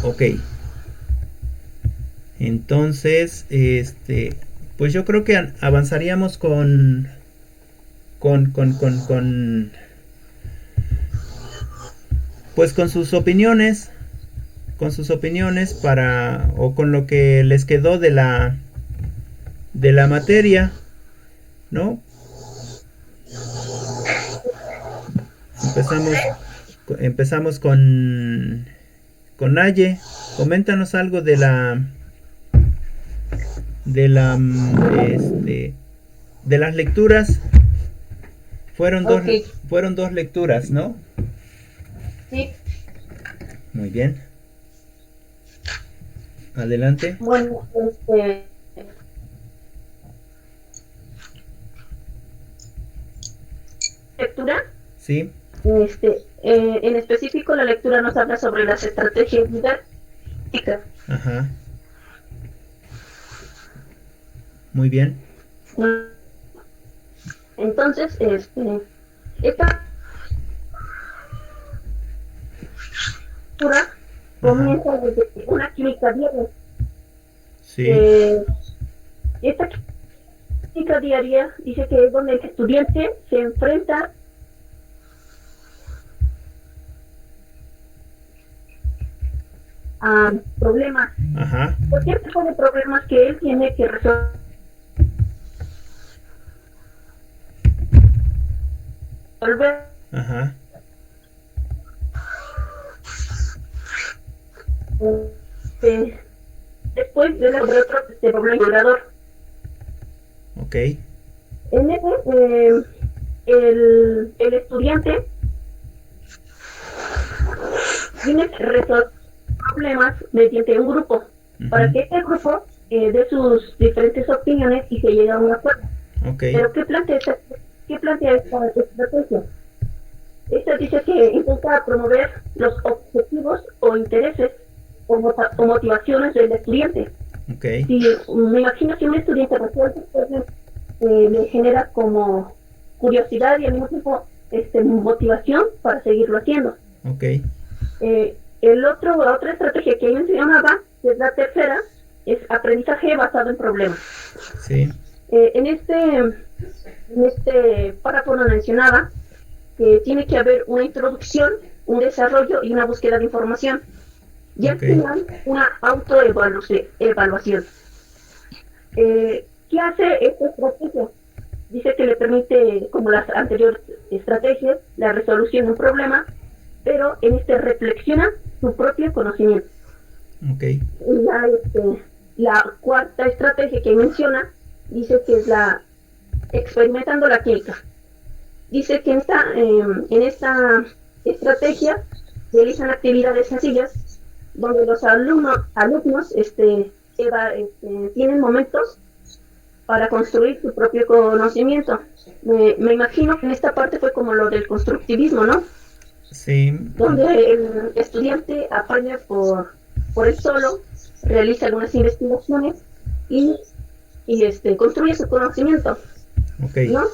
Ok. Entonces, pues yo creo que avanzaríamos con, pues con sus opiniones para, o con lo que les quedó de la materia, ¿no? Empezamos, empezamos con Naye. Coméntanos algo de la, de las lecturas. Fueron dos, Ok, fueron dos lecturas, ¿no? sí. Muy bien. Adelante. Bueno, lectura, Sí. en específico la lectura nos habla sobre las estrategias didácticas. Ajá. Muy bien. Entonces, esta lectura Ajá. comienza desde una química diaria. Sí. Eh, esta química diaria dice que es donde el estudiante se enfrenta a problemas, Ajá. cualquier tipo de problemas que él tiene que resolver. Ajá. eh, Después de otro problema generador. Ok. En ese, el estudiante tiene que resolver problemas mediante un grupo, para Ujú. que este grupo dé sus diferentes opiniones y se llegue a un acuerdo. Ok. Pero qué plantea esta estrategia? Esta dice que intenta promover los objetivos o intereses o motivaciones del estudiante. Ok. Si me imagino que un estudiante resuelve, pues, le genera como curiosidad y al mismo tiempo motivación para seguirlo haciendo. Ok. La otra estrategia que mencionaba, que es la tercera, es aprendizaje basado en problemas. Sí. En este párrafo nos mencionaba que tiene que haber una introducción, un desarrollo y una búsqueda de información. Y al Ok. final, una autoevaluación. ¿Qué hace esta estrategia? Dice que le permite, como las anteriores estrategias, la resolución de un problema, pero en reflexiona su propio conocimiento. Ok. La cuarta estrategia que menciona dice que es la experimentando la química. Dice que en esta estrategia realizan actividades sencillas donde los alumnos tienen momentos para construir su propio conocimiento. Me imagino que en esta parte fue como lo del constructivismo, ¿no? Sí. Donde el estudiante aprende por él solo, realiza algunas investigaciones y, construye su conocimiento, Ok. ¿no?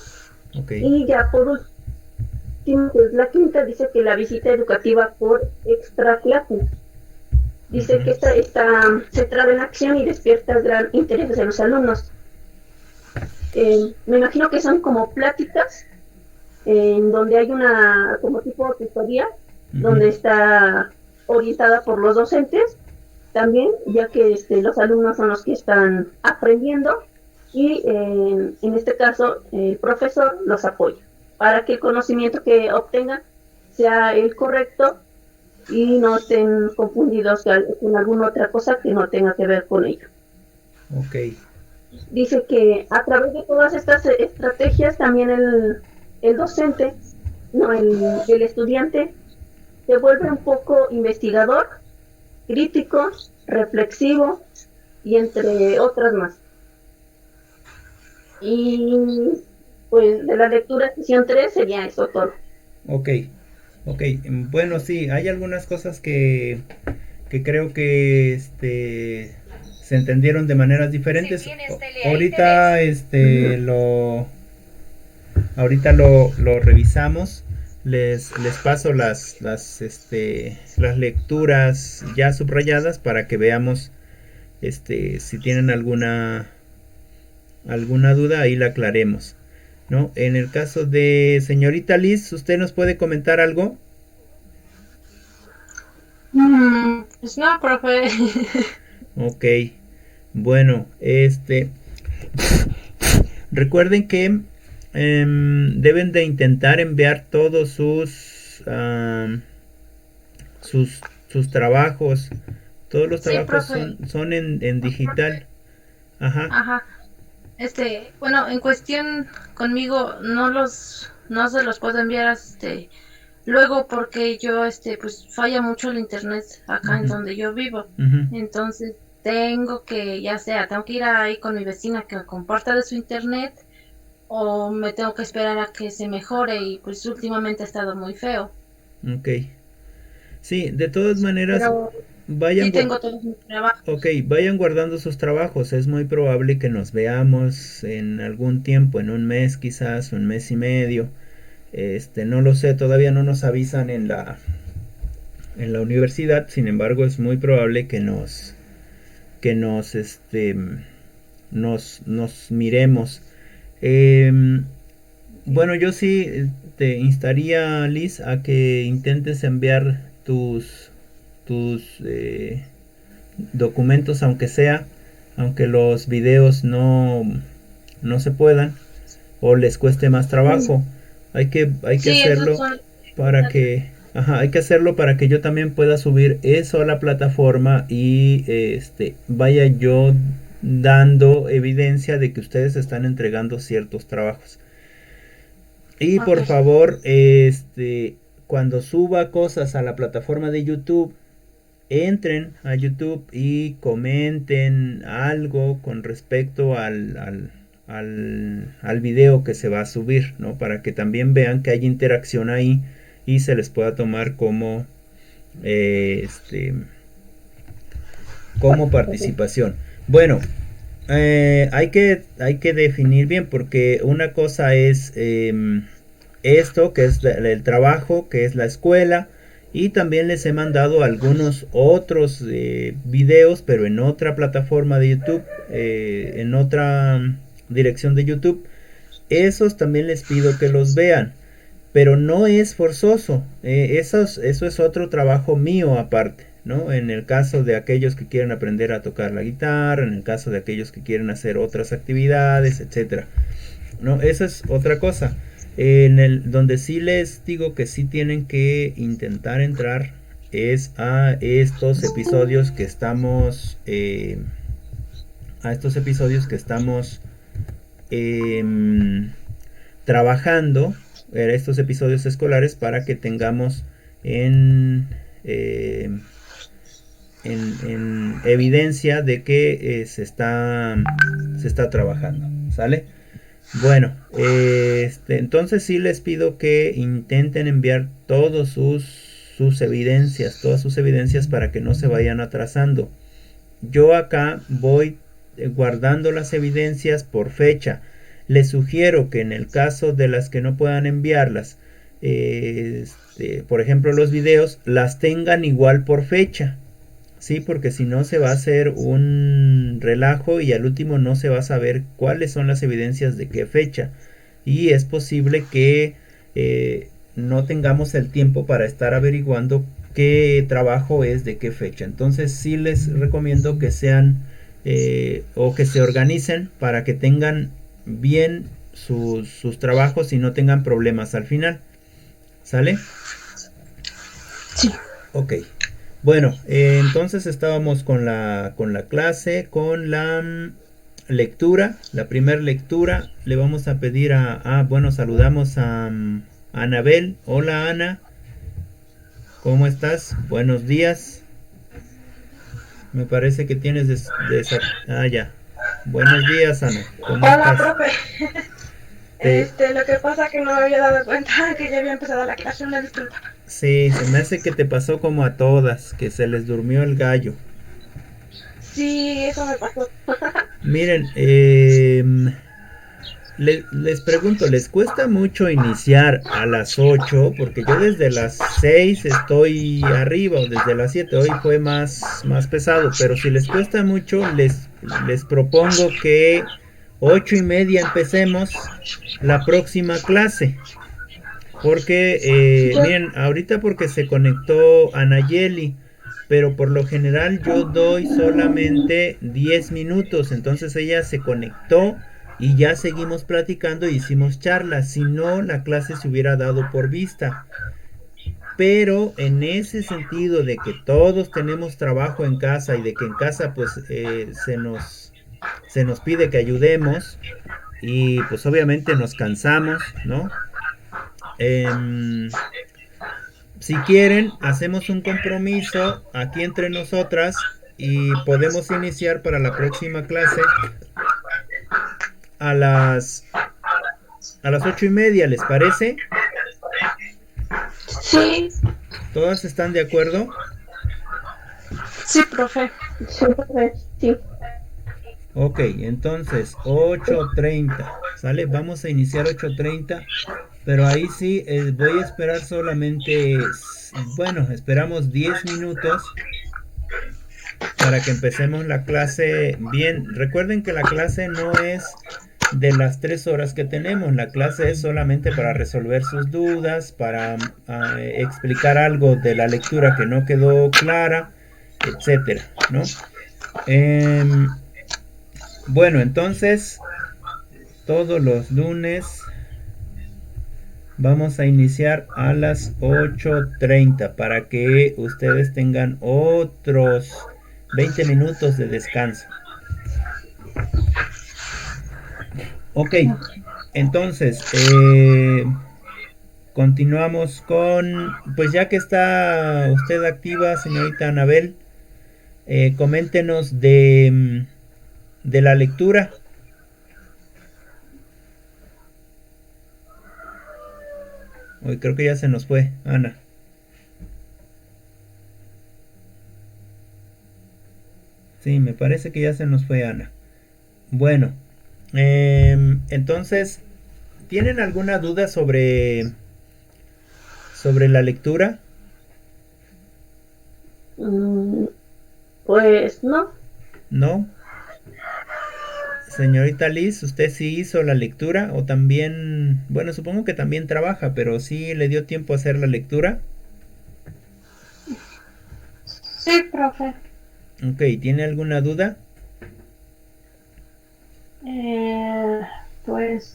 Ok. Y ya por último, pues, la quinta dice que la visita educativa por extra clase. Dice que Ujú. esta está centrada en acción y despierta gran interés de los alumnos. Me imagino que son como pláticas en donde hay una como tipo de tutoría, Ujú. donde está orientada por los docentes también, ya que los alumnos son los que están aprendiendo y en este caso el profesor los apoya para que el conocimiento que obtengan sea el correcto y no estén confundidos con alguna otra cosa que no tenga que ver con ello. Ok. Dice que a través de todas estas estrategias también el docente, no, el estudiante se vuelve un poco investigador, crítico, reflexivo y entre otras más. Y pues de la lectura sesión 3 sería eso todo. Ok. Ok. Bueno, sí, hay algunas cosas que creo que se entendieron de maneras diferentes. Ahorita lo revisamos. les paso las lecturas ya subrayadas para que veamos si tienen alguna duda, ahí la aclaremos, ¿no? En el caso de señorita Liz, ¿usted nos puede comentar algo? Pues no, profe. Ok, bueno, recuerden que deben de intentar enviar todos sus trabajos. Todos los Sí, trabajos profe. son en digital. Ajá. Ajá. Bueno, en cuestión conmigo no se los puedo enviar, luego porque yo, pues falla mucho el internet acá en Ujú, donde yo vivo. ujú. Entonces tengo que ir ahí con mi vecina que me comparta de su internet o me tengo que esperar a que se mejore y pues últimamente ha estado muy feo. Ok. Sí, de todas maneras, Pero sí vayan, tengo todos mis ok, trabajos. vayan guardando sus trabajos. Es muy probable que nos veamos en algún tiempo, en un mes quizás, un mes y medio. No lo sé, todavía no nos avisan en la universidad. Sin embargo, es muy probable que nos miremos. Em, bueno, yo sí te instaría, Liz, a que intentes enviar tus documentos, aunque los videos no se puedan o les cueste más trabajo. Hay que Sí, esos hacerlo son para necesarios. que, ajá, hay que hacerlo para que yo también pueda subir eso a la plataforma y vaya yo dando evidencia de que ustedes están entregando ciertos trabajos. Y Ok. por favor, cuando suba cosas a la plataforma de YouTube, entren a YouTube y comenten algo con respecto al video que se va a subir, ¿no? Para que también vean que hay interacción ahí y se les pueda tomar eh, este, como participación. Bueno, hay que definir bien porque una cosa es esto, que es el trabajo, que es la escuela, y también les he mandado algunos otros videos, pero en otra plataforma de YouTube, en otra dirección de YouTube. Esos también les pido que los vean, pero no es forzoso. Eso es otro trabajo mío aparte, ¿no? En el caso de aquellos que quieren aprender a tocar la guitarra, en el caso de aquellos que quieren hacer otras actividades, etcétera. No, esa es otra cosa. Donde sí les digo que sí tienen que intentar entrar es a estos episodios que estamos em, trabajando, estos episodios escolares para que tengamos en, eh, en evidencia de que se está trabajando, ¿sale? Bueno, entonces sí les pido que intenten enviar todas sus evidencias para que no se vayan atrasando. Yo acá voy guardando las evidencias por fecha. Les sugiero que en el caso de las que no puedan enviarlas, por ejemplo los videos, las tengan igual por fecha. Sí, porque si no se va a hacer un relajo y al último no se va a saber cuáles son las evidencias de qué fecha. Y es posible que no tengamos el tiempo para estar averiguando qué trabajo es de qué fecha. Entonces sí les recomiendo que sean o que se organicen para que tengan bien sus trabajos y no tengan problemas al final. ¿Sale? Sí. Ok. Bueno, entonces estábamos con la clase, con la lectura, la primera lectura. Le vamos a pedir bueno, saludamos a Anabel. Hola Ana, ¿cómo estás? Buenos días. Me parece que tienes ya. Buenos días Ana, ¿cómo Hola, estás? profe. Te, Lo que pasa es que no me había dado cuenta que ya había empezado la clase. Una disculpa. sí, se me hace que te pasó como a todas, que se les durmió el gallo. Sí, eso me pasó. Miren, Les pregunto, ¿les cuesta mucho iniciar a las 8? Porque yo desde las 6 estoy arriba, o desde las 7. Hoy fue más pesado, pero si les cuesta mucho, les propongo que 8:30 empecemos la próxima clase. Porque, miren, ahorita porque se conectó Anayeli, pero por lo general yo doy solamente 10 minutos. Entonces ella se conectó y ya seguimos platicando y hicimos charlas. Si no, la clase se hubiera dado por vista. Pero en ese sentido de que todos tenemos trabajo en casa y de que en casa pues se nos pide que ayudemos y pues obviamente nos cansamos, ¿no? Si quieren, hacemos un compromiso aquí entre nosotras y podemos iniciar para la próxima clase a las 8:30, ¿les parece? Sí, ¿Todas están de acuerdo? sí, profe. Sí, profe, sí. Ok, entonces 8:30, ¿sale? Vamos a iniciar 8:30, pero ahí sí voy a esperar solamente, bueno, esperamos 10 minutos para que empecemos la clase bien. Recuerden que la clase no es de las 3 horas que tenemos, la clase es solamente para resolver sus dudas, para explicar algo de la lectura que no quedó clara, etcétera, ¿no? Bueno, entonces todos los lunes vamos a iniciar a las 8:30 para que ustedes tengan otros 20 minutos de descanso. Ok, entonces continuamos con, pues ya que está usted activa, señorita Anabel, coméntenos de la lectura. Hoy creo que ya se nos fue, Ana. Sí, me parece que ya se nos fue Ana. Bueno, entonces, ¿tienen alguna duda sobre la lectura? Pues no. ¿No? Señorita Liz, ¿usted sí hizo la lectura? O también, bueno, supongo que también trabaja, pero sí le dio tiempo a hacer la lectura. Sí, profe. Ok, ¿tiene alguna duda? Pues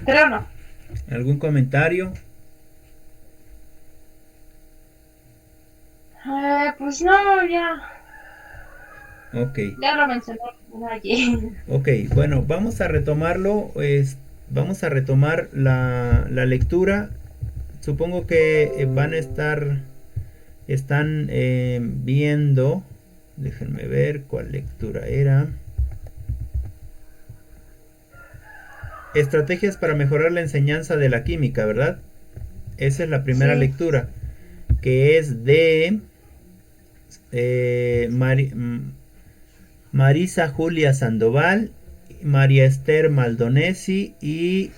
creo no. ¿Algún comentario? Pues no, ya. Ok. Ya lo mencioné ayer. Ok, bueno, vamos a retomarlo. Vamos a retomar la lectura. Supongo que están viendo. Déjenme ver cuál lectura era. Estrategias para mejorar la enseñanza de la química, ¿verdad? Esa es la primera lectura, que es de Marisa Julia Sandoval, María Esther Maldonesi y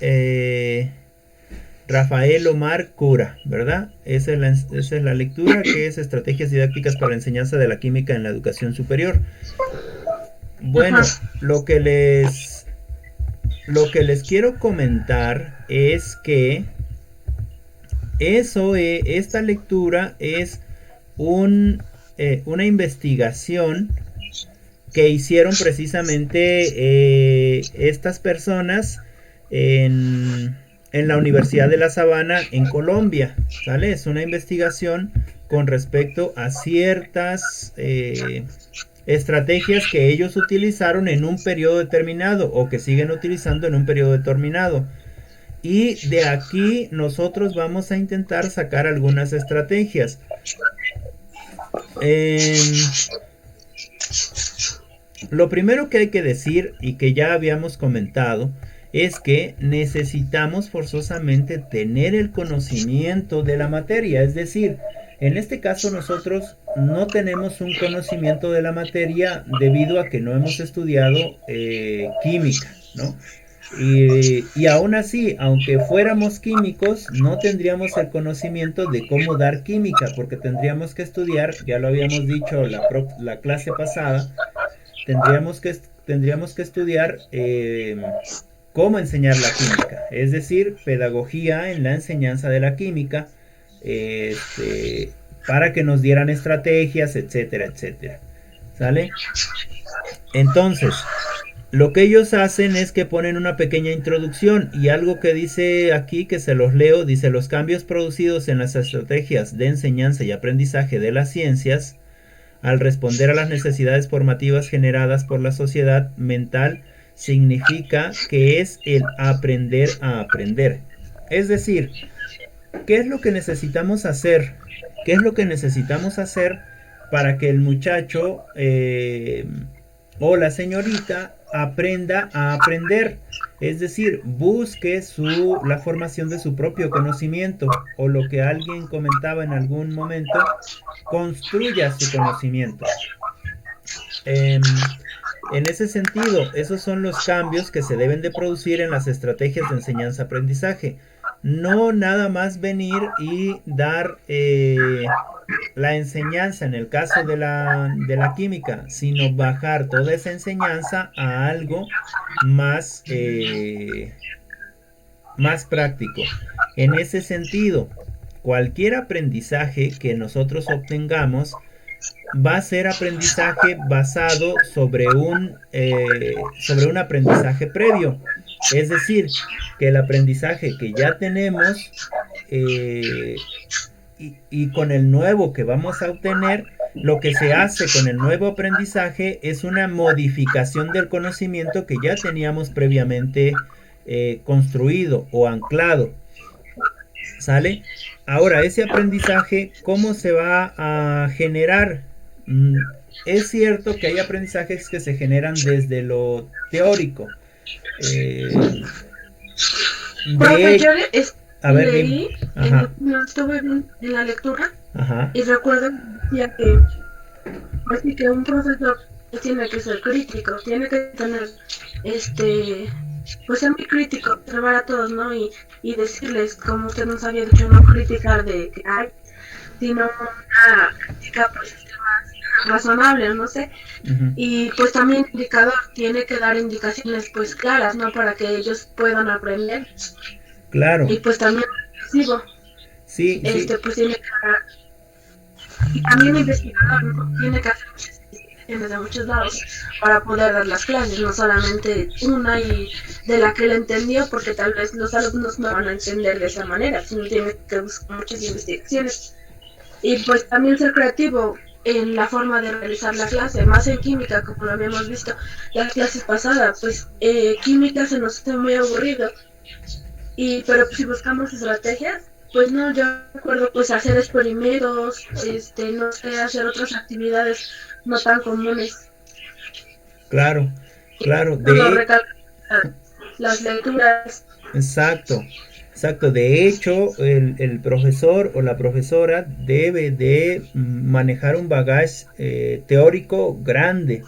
Rafael Omar Cura, ¿verdad? Esa es la lectura, que es Estrategias didácticas para la enseñanza de la química en la educación superior. Bueno, lo que les quiero comentar es que esta lectura es una investigación que hicieron precisamente estas personas en la Universidad de La Sabana en Colombia, ¿sale? Es una investigación con respecto a ciertas estrategias que ellos utilizaron en un periodo determinado o que siguen utilizando en un periodo determinado. Y de aquí nosotros vamos a intentar sacar algunas estrategias. Lo primero que hay que decir, y que ya habíamos comentado, es que necesitamos forzosamente tener el conocimiento de la materia. Es decir, en este caso nosotros no tenemos un conocimiento de la materia debido a que no hemos estudiado química, ¿no? Y aún así, aunque fuéramos químicos, no tendríamos el conocimiento de cómo dar química, porque tendríamos que estudiar, ya lo habíamos dicho la clase pasada, tendríamos que estudiar cómo enseñar la química, es decir, pedagogía en la enseñanza de la química, para que nos dieran estrategias, etcétera, etcétera. ¿Sale? Entonces, lo que ellos hacen es que ponen una pequeña introducción y algo que dice aquí, que se los leo, dice: los cambios producidos en las estrategias de enseñanza y aprendizaje de las ciencias al responder a las necesidades formativas generadas por la sociedad mental significa que es el aprender a aprender. Es decir, ¿qué es lo que necesitamos hacer? ¿Qué es lo que necesitamos hacer para que el muchacho o la señorita aprenda a aprender? Es decir, busque la formación de su propio conocimiento, o lo que alguien comentaba en algún momento, construya su conocimiento. En ese sentido, esos son los cambios que se deben de producir en las estrategias de enseñanza-aprendizaje. No nada más venir y dar la enseñanza en el caso de la química, sino bajar toda esa enseñanza a algo más, más práctico. En ese sentido, cualquier aprendizaje que nosotros obtengamos va a ser aprendizaje basado sobre un aprendizaje previo. Es decir, que el aprendizaje que ya tenemos y con el nuevo que vamos a obtener, lo que se hace con el nuevo aprendizaje es una modificación del conocimiento que ya teníamos previamente construido o anclado. ¿Sale? Ahora, ese aprendizaje, ¿cómo se va a generar? Es cierto que hay aprendizajes que se generan desde lo teórico. Leí, estuve en la lectura. Ajá. Y recuerdo que, así que un profesor tiene que ser crítico, tiene que tener pues ser muy crítico, observar a todos, ¿no? Y decirles, como usted nos había dicho, no criticar de que hay, sino una crítica pues más razonable, no sé. Uh-huh. Y pues también el indicador tiene que dar indicaciones pues claras, ¿no? Para que ellos puedan aprender. Claro. Y pues también recibo. Sí, pues tiene que y también el investigador, ¿no? Tiene que hacer muchas investigaciones de muchos lados para poder dar las clases, no solamente una y de la que él entendió, porque tal vez los alumnos no van a entender de esa manera, sino tiene que buscar muchas investigaciones. Y pues también ser creativo en la forma de realizar la clase, más en química, como lo habíamos visto las clases pasadas, pues química se nos hace muy aburrido, pero pues, si buscamos estrategias, pues no, yo recuerdo pues hacer experimentos, no sé, hacer otras actividades no tan comunes. Claro. Las lecturas. Exacto. De hecho, el profesor o la profesora debe de manejar un bagaje teórico grande.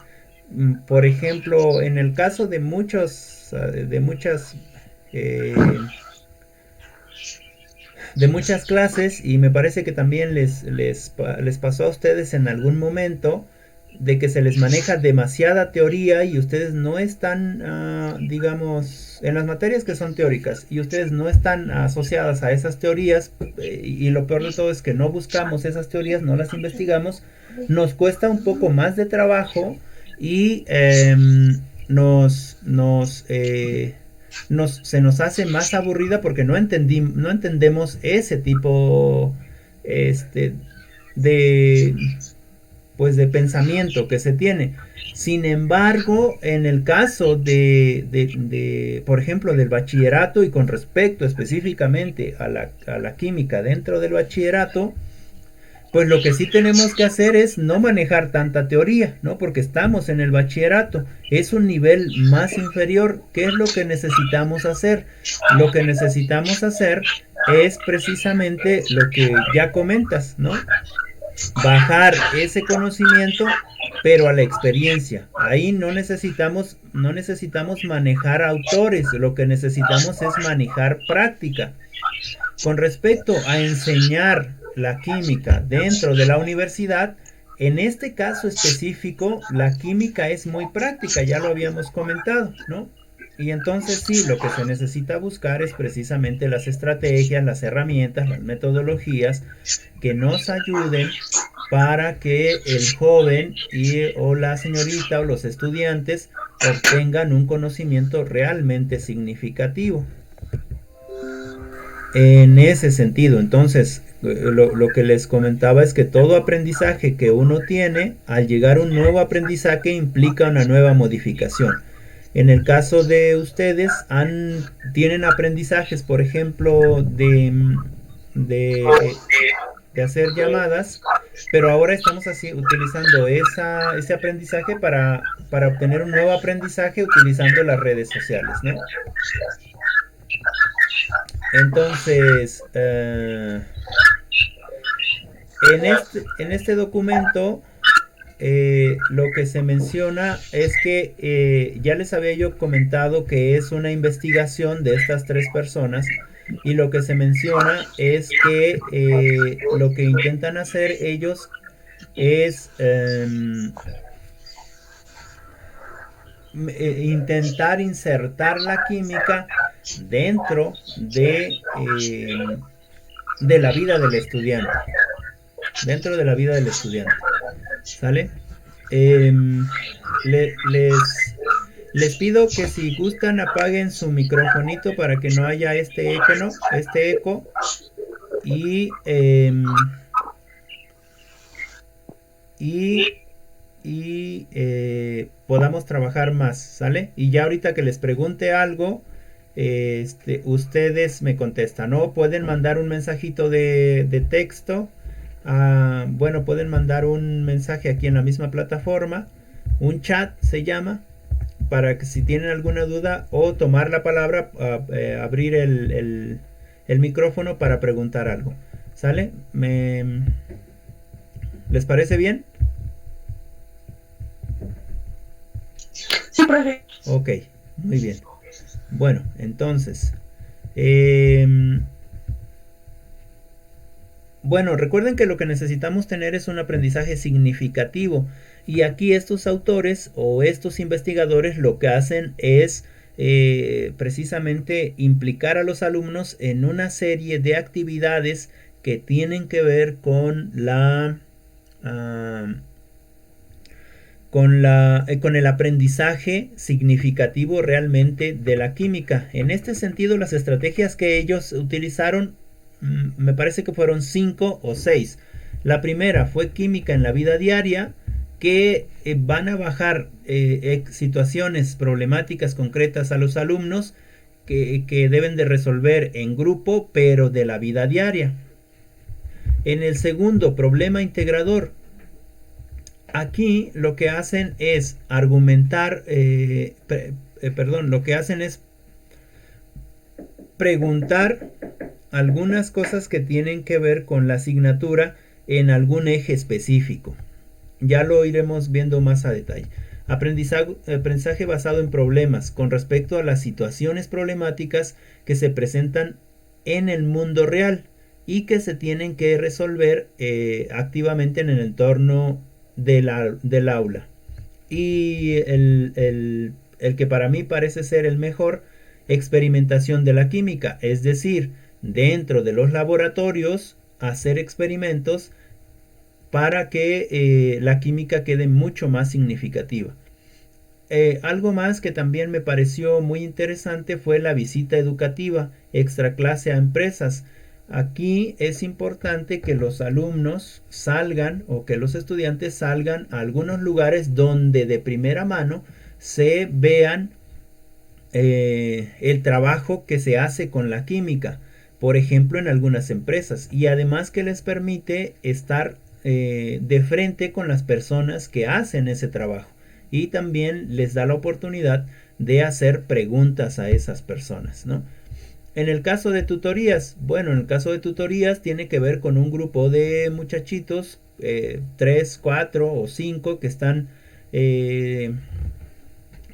Por ejemplo, en el caso de muchas clases, y me parece que también les pasó a ustedes en algún momento, de que se les maneja demasiada teoría y ustedes no están, digamos, en las materias que son teóricas y ustedes no están asociadas a esas teorías, y lo peor de todo es que no buscamos esas teorías, no las investigamos, nos cuesta un poco más de trabajo y se nos hace más aburrida porque no entendemos ese tipo de pensamiento que se tiene. Sin embargo, en el caso por ejemplo, del bachillerato, y con respecto específicamente a la química dentro del bachillerato, pues lo que sí tenemos que hacer es no manejar tanta teoría, ¿no? Porque estamos en el bachillerato, es un nivel más inferior. ¿Qué es lo que necesitamos hacer? Lo que necesitamos hacer es precisamente lo que ya comentas, ¿no? Bajar ese conocimiento pero a la experiencia. Ahí no necesitamos manejar autores, lo que necesitamos es manejar práctica. Con respecto a enseñar la química dentro de la universidad, en este caso específico, la química es muy práctica, ya lo habíamos comentado, ¿no? Y entonces sí, lo que se necesita buscar es precisamente las estrategias, las herramientas, las metodologías que nos ayuden para que el joven o la señorita o los estudiantes obtengan un conocimiento realmente significativo. En ese sentido, entonces, lo que les comentaba es que todo aprendizaje que uno tiene, al llegar un nuevo aprendizaje implica una nueva modificación. En el caso de ustedes, tienen aprendizajes, por ejemplo, de hacer llamadas, pero ahora estamos utilizando ese aprendizaje para obtener un nuevo aprendizaje utilizando las redes sociales, ¿no? Entonces, en este documento lo que se menciona es que ya les había yo comentado que es una investigación de estas 3 personas, y lo que se menciona es que lo que intentan hacer ellos es intentar insertar la química dentro de la vida del estudiante. Dentro de la vida del estudiante. ¿Sale? Les pido que si gustan apaguen su microfonito para que no haya este eco. Y podamos trabajar más, ¿sale? Y ya ahorita que les pregunte algo, ustedes me contestan, o pueden mandar un mensajito de texto. Bueno, pueden mandar un mensaje aquí en la misma plataforma, un chat se llama, para que si tienen alguna duda o tomar la palabra, abrir el micrófono para preguntar algo, ¿sale? ¿Les parece bien? Sí, profe. Ok, muy bien. Bueno, entonces, bueno, recuerden que lo que necesitamos tener es un aprendizaje significativo, y aquí estos autores o estos investigadores lo que hacen es precisamente implicar a los alumnos en una serie de actividades que tienen que ver con con el aprendizaje significativo realmente de la química. En este sentido, las estrategias que ellos utilizaron, me parece que fueron 5 o 6. La primera fue química en la vida diaria, que van a bajar situaciones problemáticas concretas a los alumnos que deben de resolver en grupo, pero de la vida diaria. En el segundo, problema integrador. Aquí lo que hacen es argumentar, lo que hacen es preguntar algunas cosas que tienen que ver con la asignatura en algún eje específico. Ya lo iremos viendo más a detalle. Aprendizaje basado en problemas con respecto a las situaciones problemáticas que se presentan en el mundo real y que se tienen que resolver activamente en el entorno del aula. Y el que para mí parece ser el mejor, experimentación de la química, es decir, dentro de los laboratorios hacer experimentos para que la química quede mucho más significativa. Algo más que también me pareció muy interesante fue la visita educativa extra clase a empresas. Aquí es importante que los alumnos salgan o que los estudiantes salgan a algunos lugares donde de primera mano se vean el trabajo que se hace con la química, por ejemplo en algunas empresas, y además que les permite estar de frente con las personas que hacen ese trabajo, y también les da la oportunidad de hacer preguntas a esas personas, ¿no? En el caso de tutorías, bueno, en el caso de tutorías tiene que ver con un grupo de muchachitos 3, 4 o 5 que están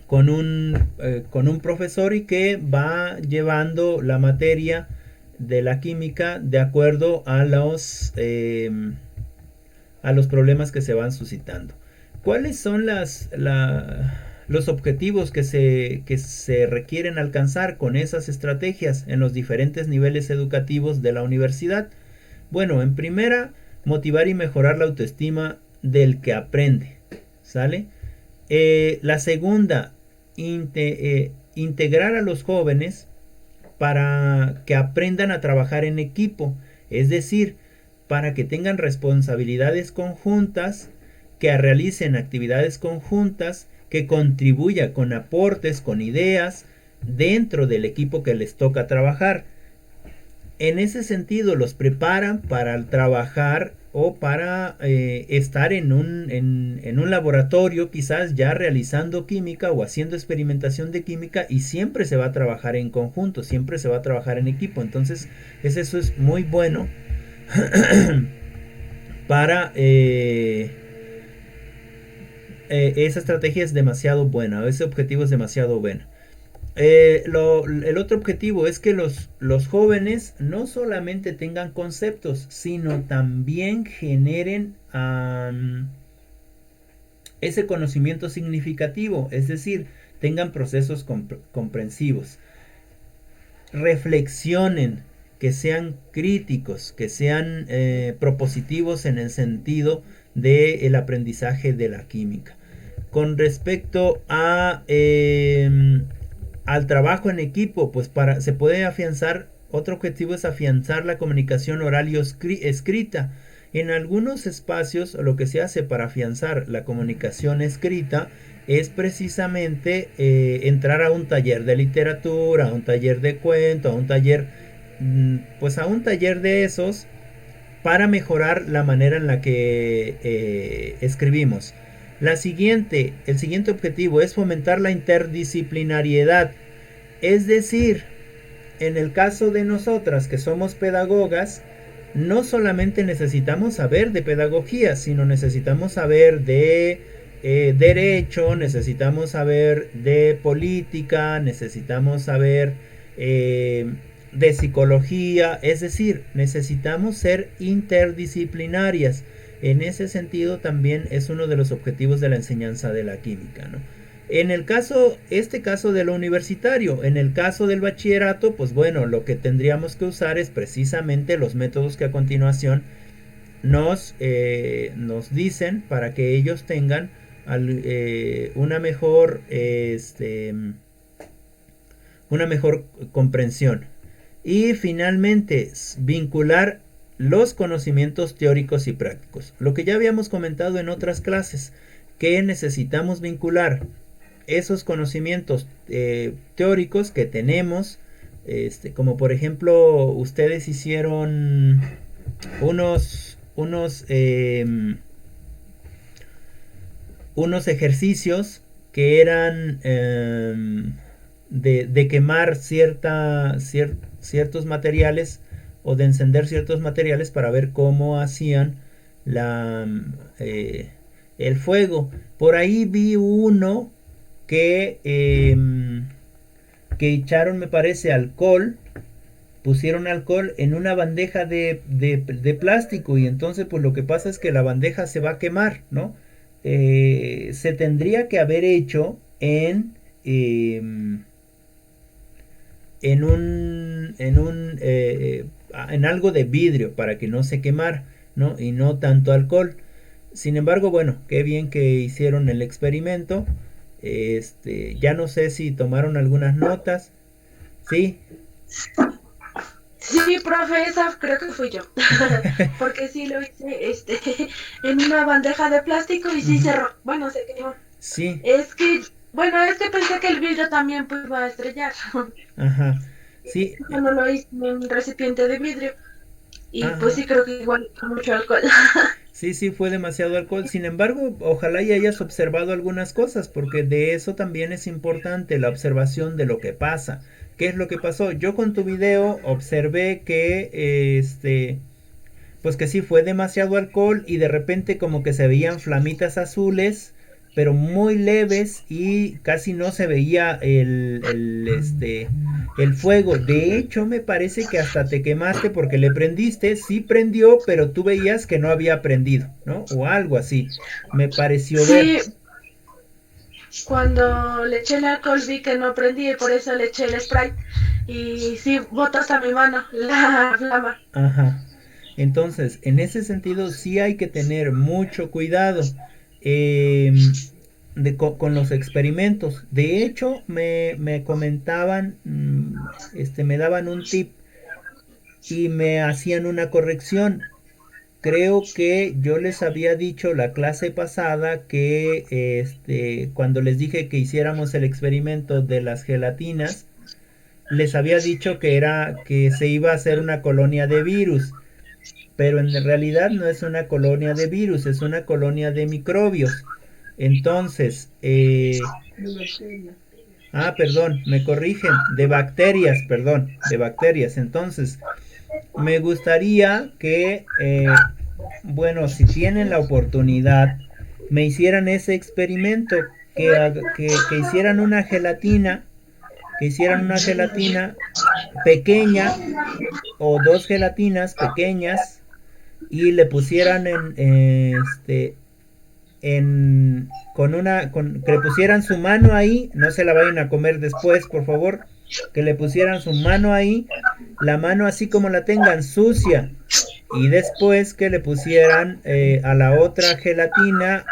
con un profesor y que va llevando la materia de la química de acuerdo a los problemas que se van suscitando. ¿Cuáles son los objetivos que se requieren alcanzar con esas estrategias en los diferentes niveles educativos de la universidad? Bueno, en primera, motivar y mejorar la autoestima del que aprende, ¿sale? La segunda, integrar a los jóvenes para que aprendan a trabajar en equipo, es decir, para que tengan responsabilidades conjuntas, que realicen actividades conjuntas, que contribuya con aportes, con ideas dentro del equipo que les toca trabajar. En ese sentido los preparan para trabajar o para estar en un laboratorio, quizás ya realizando química o haciendo experimentación de química, y siempre se va a trabajar en conjunto, siempre se va a trabajar en equipo. Entonces eso es muy bueno para esa estrategia es demasiado buena, ese objetivo es demasiado bueno. El otro objetivo es que los jóvenes no solamente tengan conceptos, sino también generen ese conocimiento significativo, es decir, tengan procesos comprensivos, reflexionen, que sean críticos, que sean propositivos en el sentido del aprendizaje de la química. Con respecto a al trabajo en equipo, pues se puede afianzar, otro objetivo es afianzar la comunicación oral y escrita. En algunos espacios lo que se hace para afianzar la comunicación escrita es precisamente entrar a un taller de literatura, a un taller de cuento, a un taller, pues a un taller de esos, para mejorar la manera en la que escribimos. El siguiente objetivo es fomentar la interdisciplinariedad, es decir, en el caso de nosotras que somos pedagogas, no solamente necesitamos saber de pedagogía, sino necesitamos saber de derecho, necesitamos saber de política, necesitamos saber de psicología, es decir, necesitamos ser interdisciplinarias. En ese sentido también es uno de los objetivos de la enseñanza de la química, ¿no? En el caso de lo universitario, en el caso del bachillerato, pues bueno, lo que tendríamos que usar es precisamente los métodos que a continuación nos dicen, para que ellos tengan una mejor comprensión. Y finalmente, vincular los conocimientos teóricos y prácticos. Lo que ya habíamos comentado en otras clases, que necesitamos vincular esos conocimientos teóricos que tenemos, como por ejemplo, ustedes hicieron unos ejercicios que eran de quemar ciertos materiales, o de encender ciertos materiales para ver cómo hacían el fuego. Por ahí vi uno que echaron, me parece, alcohol, pusieron alcohol en una bandeja de plástico, y entonces pues lo que pasa es que la bandeja se va a quemar, ¿no? Se tendría que haber hecho en algo de vidrio para que no se quemara, ¿no? Y no tanto alcohol. Sin embargo, bueno, qué bien que hicieron el experimento. Ya no sé si tomaron algunas notas. ¿Sí? Sí, profe, esa creo que fui yo. Porque sí lo hice en una bandeja de plástico y sí cerró. Bueno, se quemó. Sí. Es que pensé que el vidrio también pues iba a estrellar. Ajá. Sí. Cuando lo hice en un recipiente de vidrio. Y Ajá. pues sí creo que igual mucho alcohol. Sí, fue demasiado alcohol. Sin embargo, ojalá y hayas observado algunas cosas, porque de eso también es importante, la observación de lo que pasa. ¿Qué es lo que pasó? Yo con tu video observé que pues que sí fue demasiado alcohol y de repente como que se veían flamitas azules, pero muy leves y casi no se veía el fuego. De hecho, me parece que hasta te quemaste porque le prendiste, sí prendió, pero tú veías que no había prendido, ¿no? O algo así, me pareció ver. Sí, cuando le eché el alcohol vi que no prendí y por eso le eché el spray. Y sí, botó hasta mi mano la flama. Ajá. Entonces, en ese sentido sí hay que tener mucho cuidado con los experimentos. De hecho, me comentaban, me daban un tip y me hacían una corrección. Creo que yo les había dicho la clase pasada que cuando les dije que hiciéramos el experimento de las gelatinas, les había dicho que se iba a hacer una colonia de virus, pero en realidad no es una colonia de virus, es una colonia de microbios. Entonces, perdón, me corrigen, de bacterias, perdón, de bacterias. Entonces, me gustaría que, bueno, si tienen la oportunidad, me hicieran ese experimento, que hicieran una gelatina, pequeña o dos gelatinas pequeñas y le pusieran que le pusieran su mano ahí, no se la vayan a comer después, por favor, que le pusieran su mano ahí, la mano así como la tengan sucia, y después que le pusieran a la otra gelatina,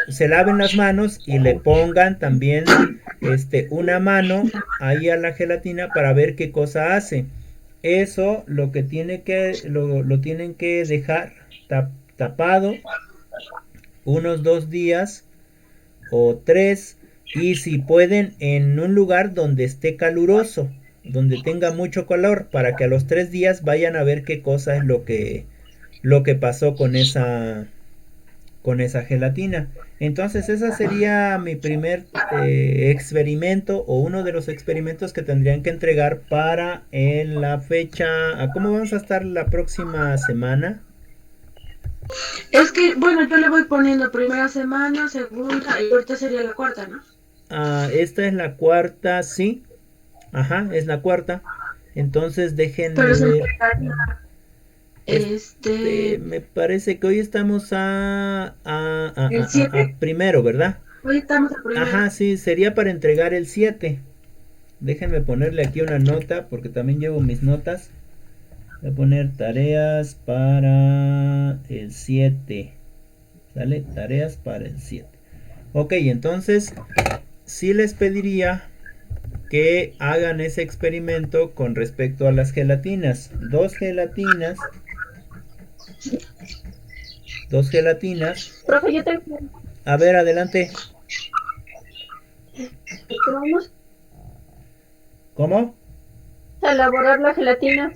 se laven las manos y le pongan también una mano ahí a la gelatina para ver qué cosa hace. Eso lo que lo tienen que dejar tapado unos 2 días o 3, y si pueden en un lugar donde esté caluroso, donde tenga mucho calor, para que a los 3 días vayan a ver qué cosa es lo que pasó con esa gelatina. Entonces esa sería mi primer experimento, o uno de los experimentos que tendrían que entregar para la fecha. ¿A cómo vamos a estar la próxima semana? Es que, bueno, yo le voy poniendo primera semana, segunda y ahorita sería la cuarta, ¿no? Esta es la cuarta, sí. Ajá, es la cuarta. Entonces déjenme Pero se ver. entregaría, Me parece que hoy estamos el 7. primero, ¿verdad? Hoy estamos a primero. Ajá, sí, sería para entregar el 7. Déjenme ponerle aquí una nota, porque también llevo mis notas. Voy a poner tareas para el 7. ¿Sale? Tareas para el 7. Ok, entonces sí les pediría que hagan ese experimento con respecto a las gelatinas. Dos gelatinas. Profe, yo tengo A ver, adelante. vamos ¿Cómo? a elaborar la gelatina.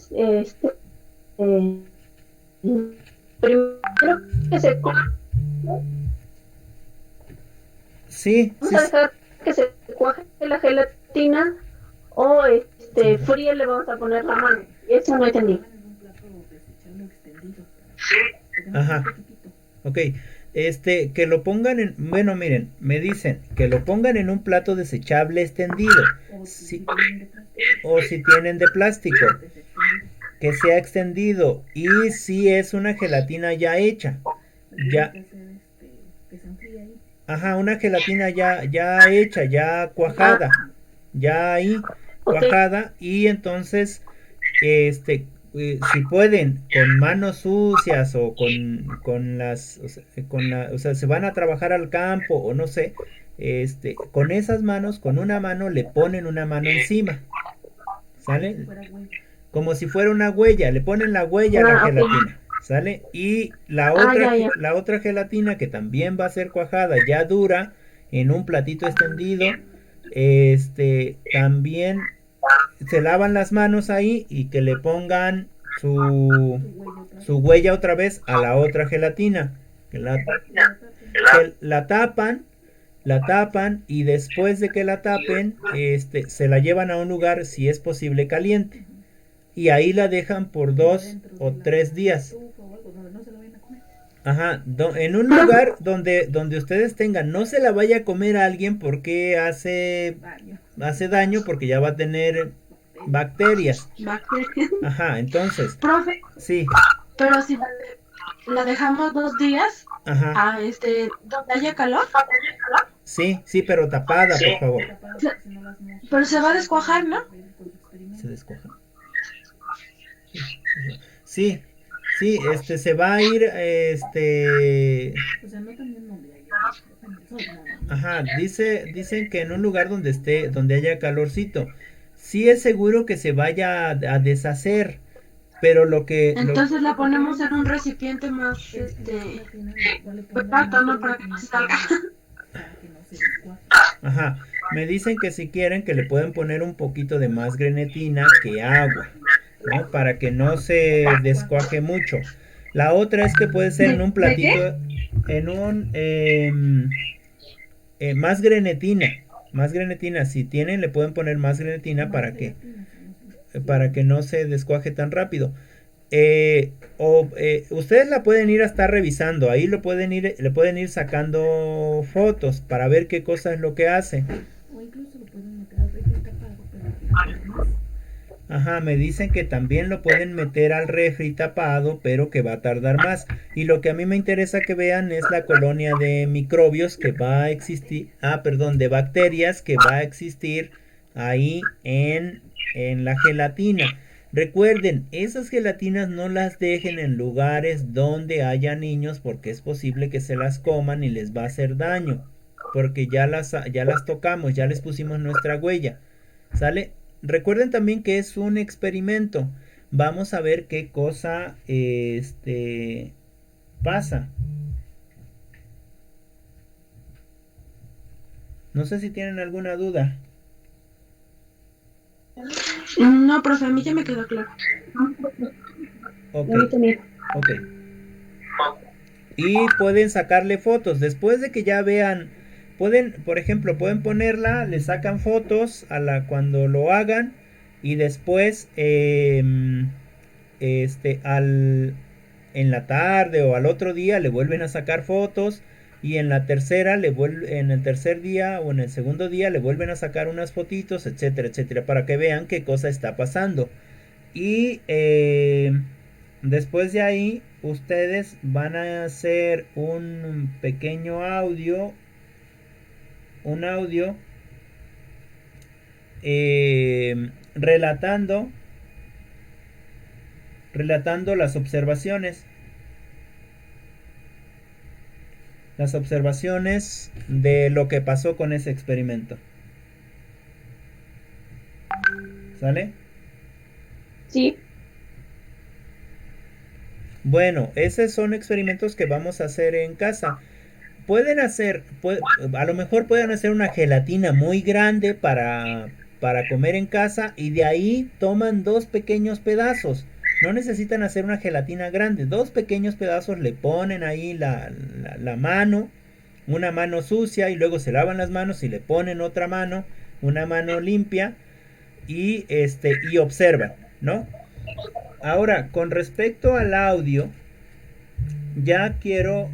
Primero que se Sí, vamos sí. a dejar que se cuaje la gelatina, o fría le vamos a poner la mano. Eso no entendí. Ajá. Ok. Que lo pongan bueno, miren, me dicen que lo pongan en un plato desechable extendido. O si tienen de plástico, que sea extendido. Y si es una gelatina ya hecha. Ya. Ajá, una gelatina ya hecha, ya cuajada. Ya ahí, cuajada. Y entonces, si pueden, con manos sucias o con las, o sea, se van a trabajar al campo o no sé, con esas manos, con una mano le ponen una mano encima, ¿sale? Como si fuera una huella, le ponen la huella a la gelatina, ¿sale? Y la otra gelatina, que también va a ser cuajada, ya dura, en un platito extendido, también se lavan las manos ahí y que le pongan su huella otra vez a la otra gelatina, que la tapan y después de que la tapen, se la llevan a un lugar, si es posible, caliente, y ahí la dejan por 2 o 3 días. Ajá, en un lugar donde ustedes tengan, no se la vaya a comer a alguien porque hace daño porque ya va a tener bacterias. Bacterias. Ajá, entonces, Profe, sí, pero si la dejamos 2 días ajá, a donde haya calor, sí, pero tapada, por favor. pero se va a descuajar, ¿no? Se descoja. Sí, sí, se va a ir, ajá, dicen que en un lugar donde haya calorcito. Sí es seguro que se vaya a deshacer, pero Entonces la ponemos en un recipiente más, compacto, ¿no? Para que no se salga. ajá, me dicen que si quieren que le pueden poner un poquito de más grenetina que agua, ¿no? Para que no se descuaje mucho. La otra es que puede ser en un ¿De qué? platito, en un más grenetina, si tienen le pueden poner más grenetina para que no se descuaje tan rápido. Ustedes la pueden ir a estar revisando, ahí le pueden ir sacando fotos para ver qué cosa es lo que hace. Ajá, me dicen que también lo pueden meter al refri tapado, pero que va a tardar más. Y lo que a mí me interesa que vean es la colonia de microbios que va a existir, perdón, de bacterias que va a existir ahí en la gelatina. Recuerden, esas gelatinas no las dejen en lugares donde haya niños porque es posible que se las coman y les va a hacer daño. Porque ya las tocamos, ya les pusimos nuestra huella. ¿Sale? Recuerden también que es un experimento. Vamos a ver qué cosa pasa. No sé si tienen alguna duda. No, profe, a mí ya me quedó claro. Ok, A mí también. ok. Y pueden sacarle fotos. Después de que ya vean, por ejemplo, pueden ponerla, le sacan fotos cuando lo hagan. Y después, en la tarde o al otro día le vuelven a sacar fotos. Y en en el tercer día o en el segundo día le vuelven a sacar unas fotitos, etcétera, etcétera, para que vean qué cosa está pasando. Y después de ahí, ustedes van a hacer un pequeño audio, un audio relatando las observaciones de lo que pasó con ese experimento. ¿Sale? Sí, Bueno, esos son experimentos que vamos a hacer en casa. A lo mejor pueden hacer una gelatina muy grande para comer en casa y de ahí toman dos pequeños pedazos. No necesitan hacer una gelatina grande, dos pequeños pedazos le ponen ahí la mano, una mano sucia y luego se lavan las manos y le ponen otra mano, una mano limpia y observan, ¿no? Ahora, con respecto al audio, ya quiero,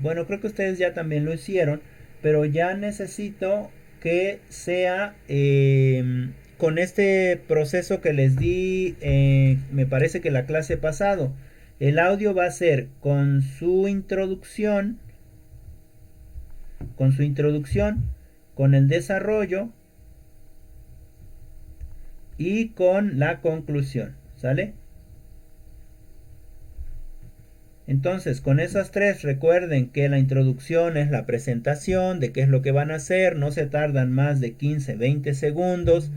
bueno, creo que ustedes ya también lo hicieron, pero ya necesito que sea con este proceso que les di, me parece que la clase pasado. El audio va a ser con el desarrollo y con la conclusión, ¿sale? Entonces, con esas tres, recuerden que la introducción es la presentación de qué es lo que van a hacer, no se tardan más de 15-20 segundos.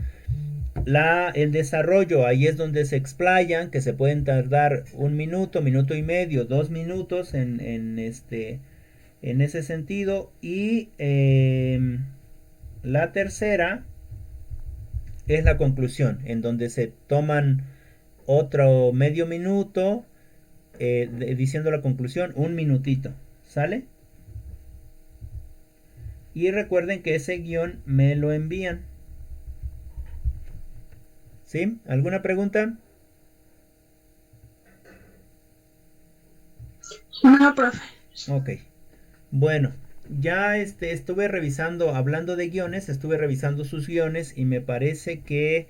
El desarrollo, ahí es donde se explayan, que se pueden tardar 1 minuto, minuto y medio, 2 minutos en ese sentido. Y la tercera es la conclusión, en donde se toman otro medio minuto diciendo la conclusión, 1 minutito, ¿sale? Y recuerden que ese guión me lo envían. ¿Sí? ¿Alguna pregunta? No, profe. Ok. Bueno, ya estuve revisando, hablando de guiones, estuve revisando sus guiones y me parece que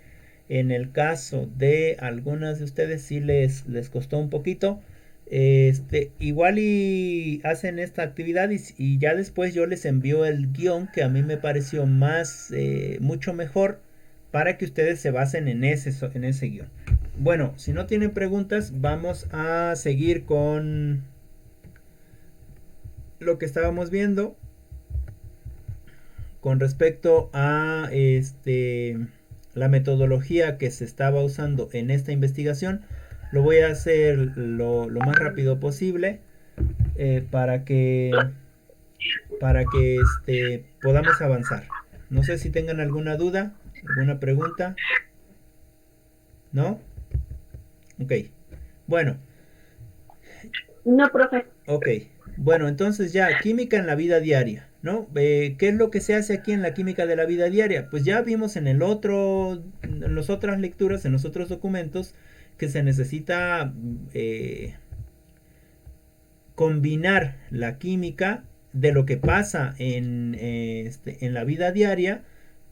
en el caso de algunas de ustedes sí les costó un poquito. Igual y hacen esta actividad y ya después yo les envío el guión que a mí me pareció más, mucho mejor para que ustedes se basen en ese guión. Bueno, si no tienen preguntas, vamos a seguir con lo que estábamos viendo con respecto a la metodología que se estaba usando en esta investigación. Lo voy a hacer lo más rápido posible para que podamos avanzar. No sé si tengan alguna duda, alguna pregunta. ¿No? Ok. Bueno. No, profe. Ok. Bueno, entonces ya, química en la vida diaria, ¿no? ¿Qué es lo que se hace aquí en la química de la vida diaria? Pues ya vimos en las otras lecturas, en los otros documentos, que se necesita combinar la química de lo que pasa en la vida diaria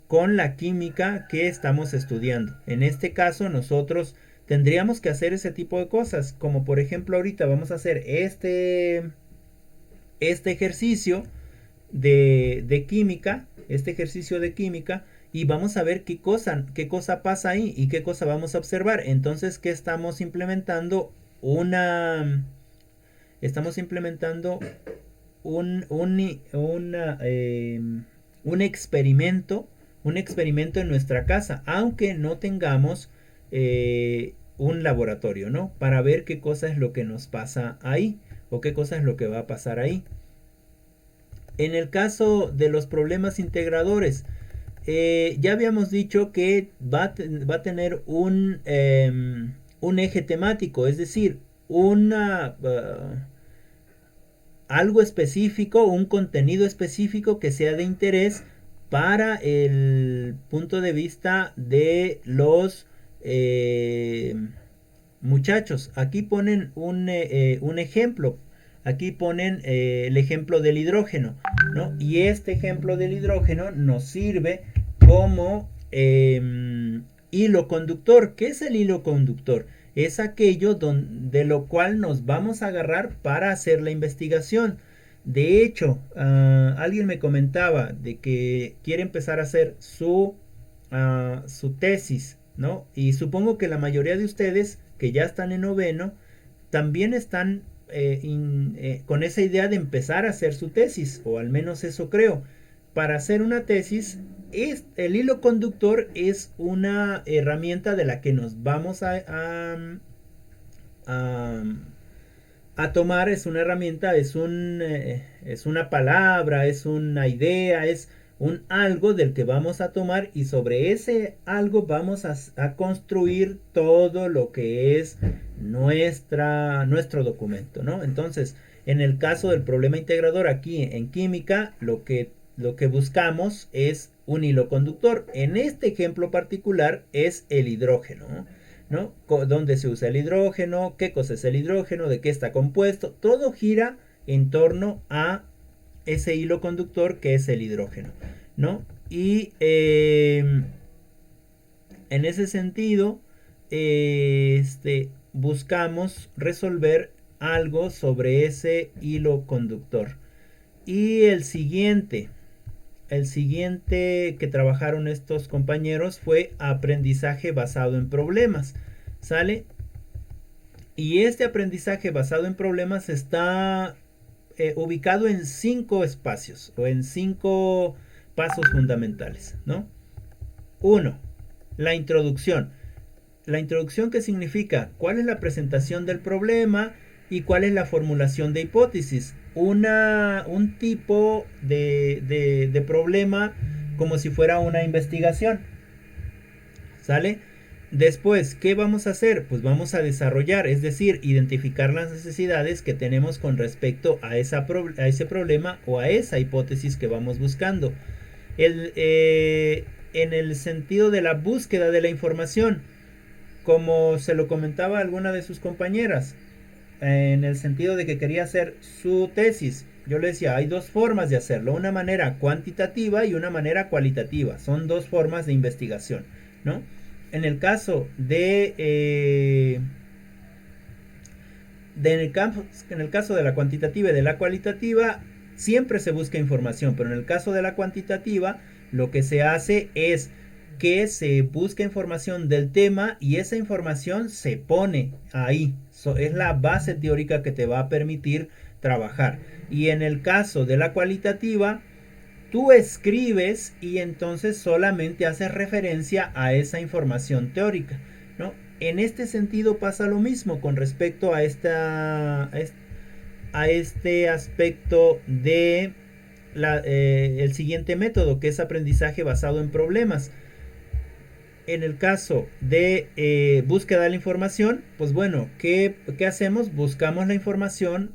con la química que estamos estudiando. En este caso, nosotros tendríamos que hacer ese tipo de cosas, como por ejemplo ahorita vamos a hacer este ejercicio de química, y vamos a ver qué cosa pasa ahí y qué cosa vamos a observar. Entonces, ¿qué estamos implementando? Estamos implementando un experimento en nuestra casa, aunque no tengamos un laboratorio, ¿no? Para ver qué cosa es lo que nos pasa ahí o qué cosa es lo que va a pasar ahí. En el caso de los problemas integradores, ya habíamos dicho que va a tener un eje temático, es decir, algo específico, un contenido específico que sea de interés para el punto de vista de los muchachos. Aquí ponen un ejemplo. Aquí ponen el ejemplo del hidrógeno, ¿no? Y este ejemplo del hidrógeno nos sirve como hilo conductor. ¿Qué es el hilo conductor? Es aquello de lo cual nos vamos a agarrar para hacer la investigación. De hecho, alguien me comentaba de que quiere empezar a hacer su tesis, ¿no? Y supongo que la mayoría de ustedes que ya están en noveno también están con esa idea de empezar a hacer su tesis, o al menos eso creo. Para hacer una tesis, el hilo conductor es una herramienta de la que nos vamos a tomar. Es una herramienta, es una palabra, es una idea, es un algo del que vamos a tomar, y sobre ese algo vamos a construir todo lo que es nuestro documento, ¿no? Entonces, en el caso del problema integrador aquí en química, lo que buscamos es un hilo conductor. En este ejemplo particular es el hidrógeno, ¿no? ¿Dónde se usa el hidrógeno? ¿Qué cosa es el hidrógeno? ¿De qué está compuesto? Todo gira en torno a ese hilo conductor que es el hidrógeno, ¿no? Y en ese sentido, buscamos resolver algo sobre ese hilo conductor. Y el siguiente que trabajaron estos compañeros fue aprendizaje basado en problemas, ¿sale? Y este aprendizaje basado en problemas está ubicado en 5 espacios o en 5 pasos fundamentales, ¿no? 1. La introducción. La introducción, ¿qué significa? ¿Cuál es la presentación del problema y cuál es la formulación de hipótesis? Un tipo de problema como si fuera una investigación, ¿sale? Después, ¿qué vamos a hacer? Pues vamos a desarrollar, es decir, identificar las necesidades que tenemos con respecto a ese problema o a esa hipótesis que vamos buscando. En el sentido de la búsqueda de la información, como se lo comentaba a alguna de sus compañeras, en el sentido de que quería hacer su tesis. Yo le decía, hay dos formas de hacerlo, una manera cuantitativa y una manera cualitativa. Son dos formas de investigación, ¿no? En el caso en el caso de la cuantitativa y de la cualitativa, siempre se busca información, pero en el caso de la cuantitativa, lo que se hace es que se busca información del tema y esa información se pone ahí. Es la base teórica que te va a permitir trabajar. Y en el caso de la cualitativa, tú escribes y entonces solamente haces referencia a esa información teórica, ¿no? En este sentido pasa lo mismo con respecto a este aspecto de el siguiente método, que es aprendizaje basado en problemas. En el caso de búsqueda de la información, pues bueno, ¿qué hacemos? Buscamos la información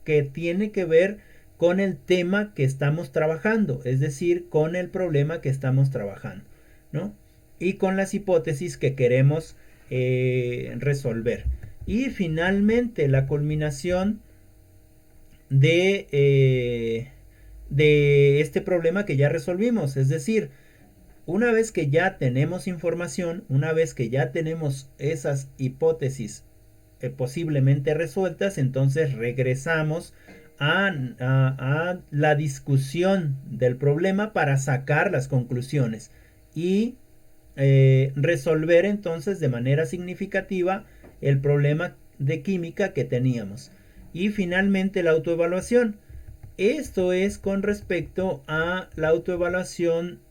que tiene que ver con el tema que estamos trabajando, es decir, con el problema que estamos trabajando, ¿no? Y con las hipótesis que queremos resolver. Y finalmente la culminación de este problema que ya resolvimos, es decir, una vez que ya tenemos información, una vez que ya tenemos esas hipótesis posiblemente resueltas, entonces regresamos a la discusión del problema para sacar las conclusiones y resolver entonces de manera significativa el problema de química que teníamos. Y finalmente la autoevaluación. Esto es con respecto a la autoevaluación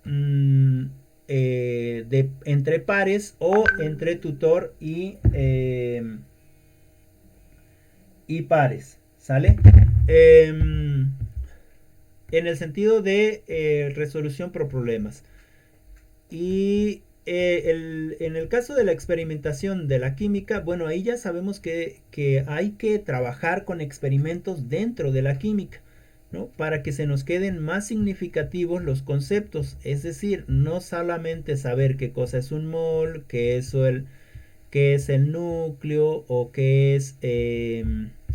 entre pares o entre tutor y pares, ¿sale? En el sentido de resolución por problemas. Y en el caso de la experimentación de la química, bueno, ahí ya sabemos que hay que trabajar con experimentos dentro de la química, ¿no? Para que se nos queden más significativos los conceptos, es decir, no solamente saber qué cosa es un mol, qué es el núcleo, o qué es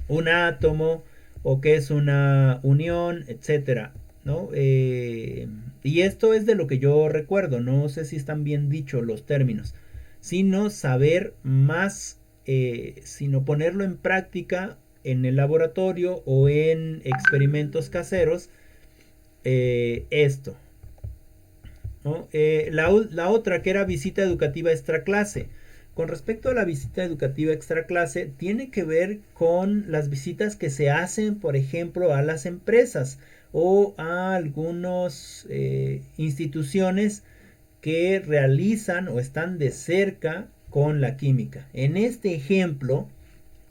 un átomo, o qué es una unión, etcétera, ¿no? Y esto es de lo que yo recuerdo, no sé si están bien dichos los términos, sino saber más, sino ponerlo en práctica en el laboratorio o en experimentos caseros, esto, ¿no? La otra, que era visita educativa extraclase. Con respecto a la visita educativa extraclase, tiene que ver con las visitas que se hacen, por ejemplo, a las empresas o a algunas instituciones que realizan o están de cerca con la química. En este ejemplo,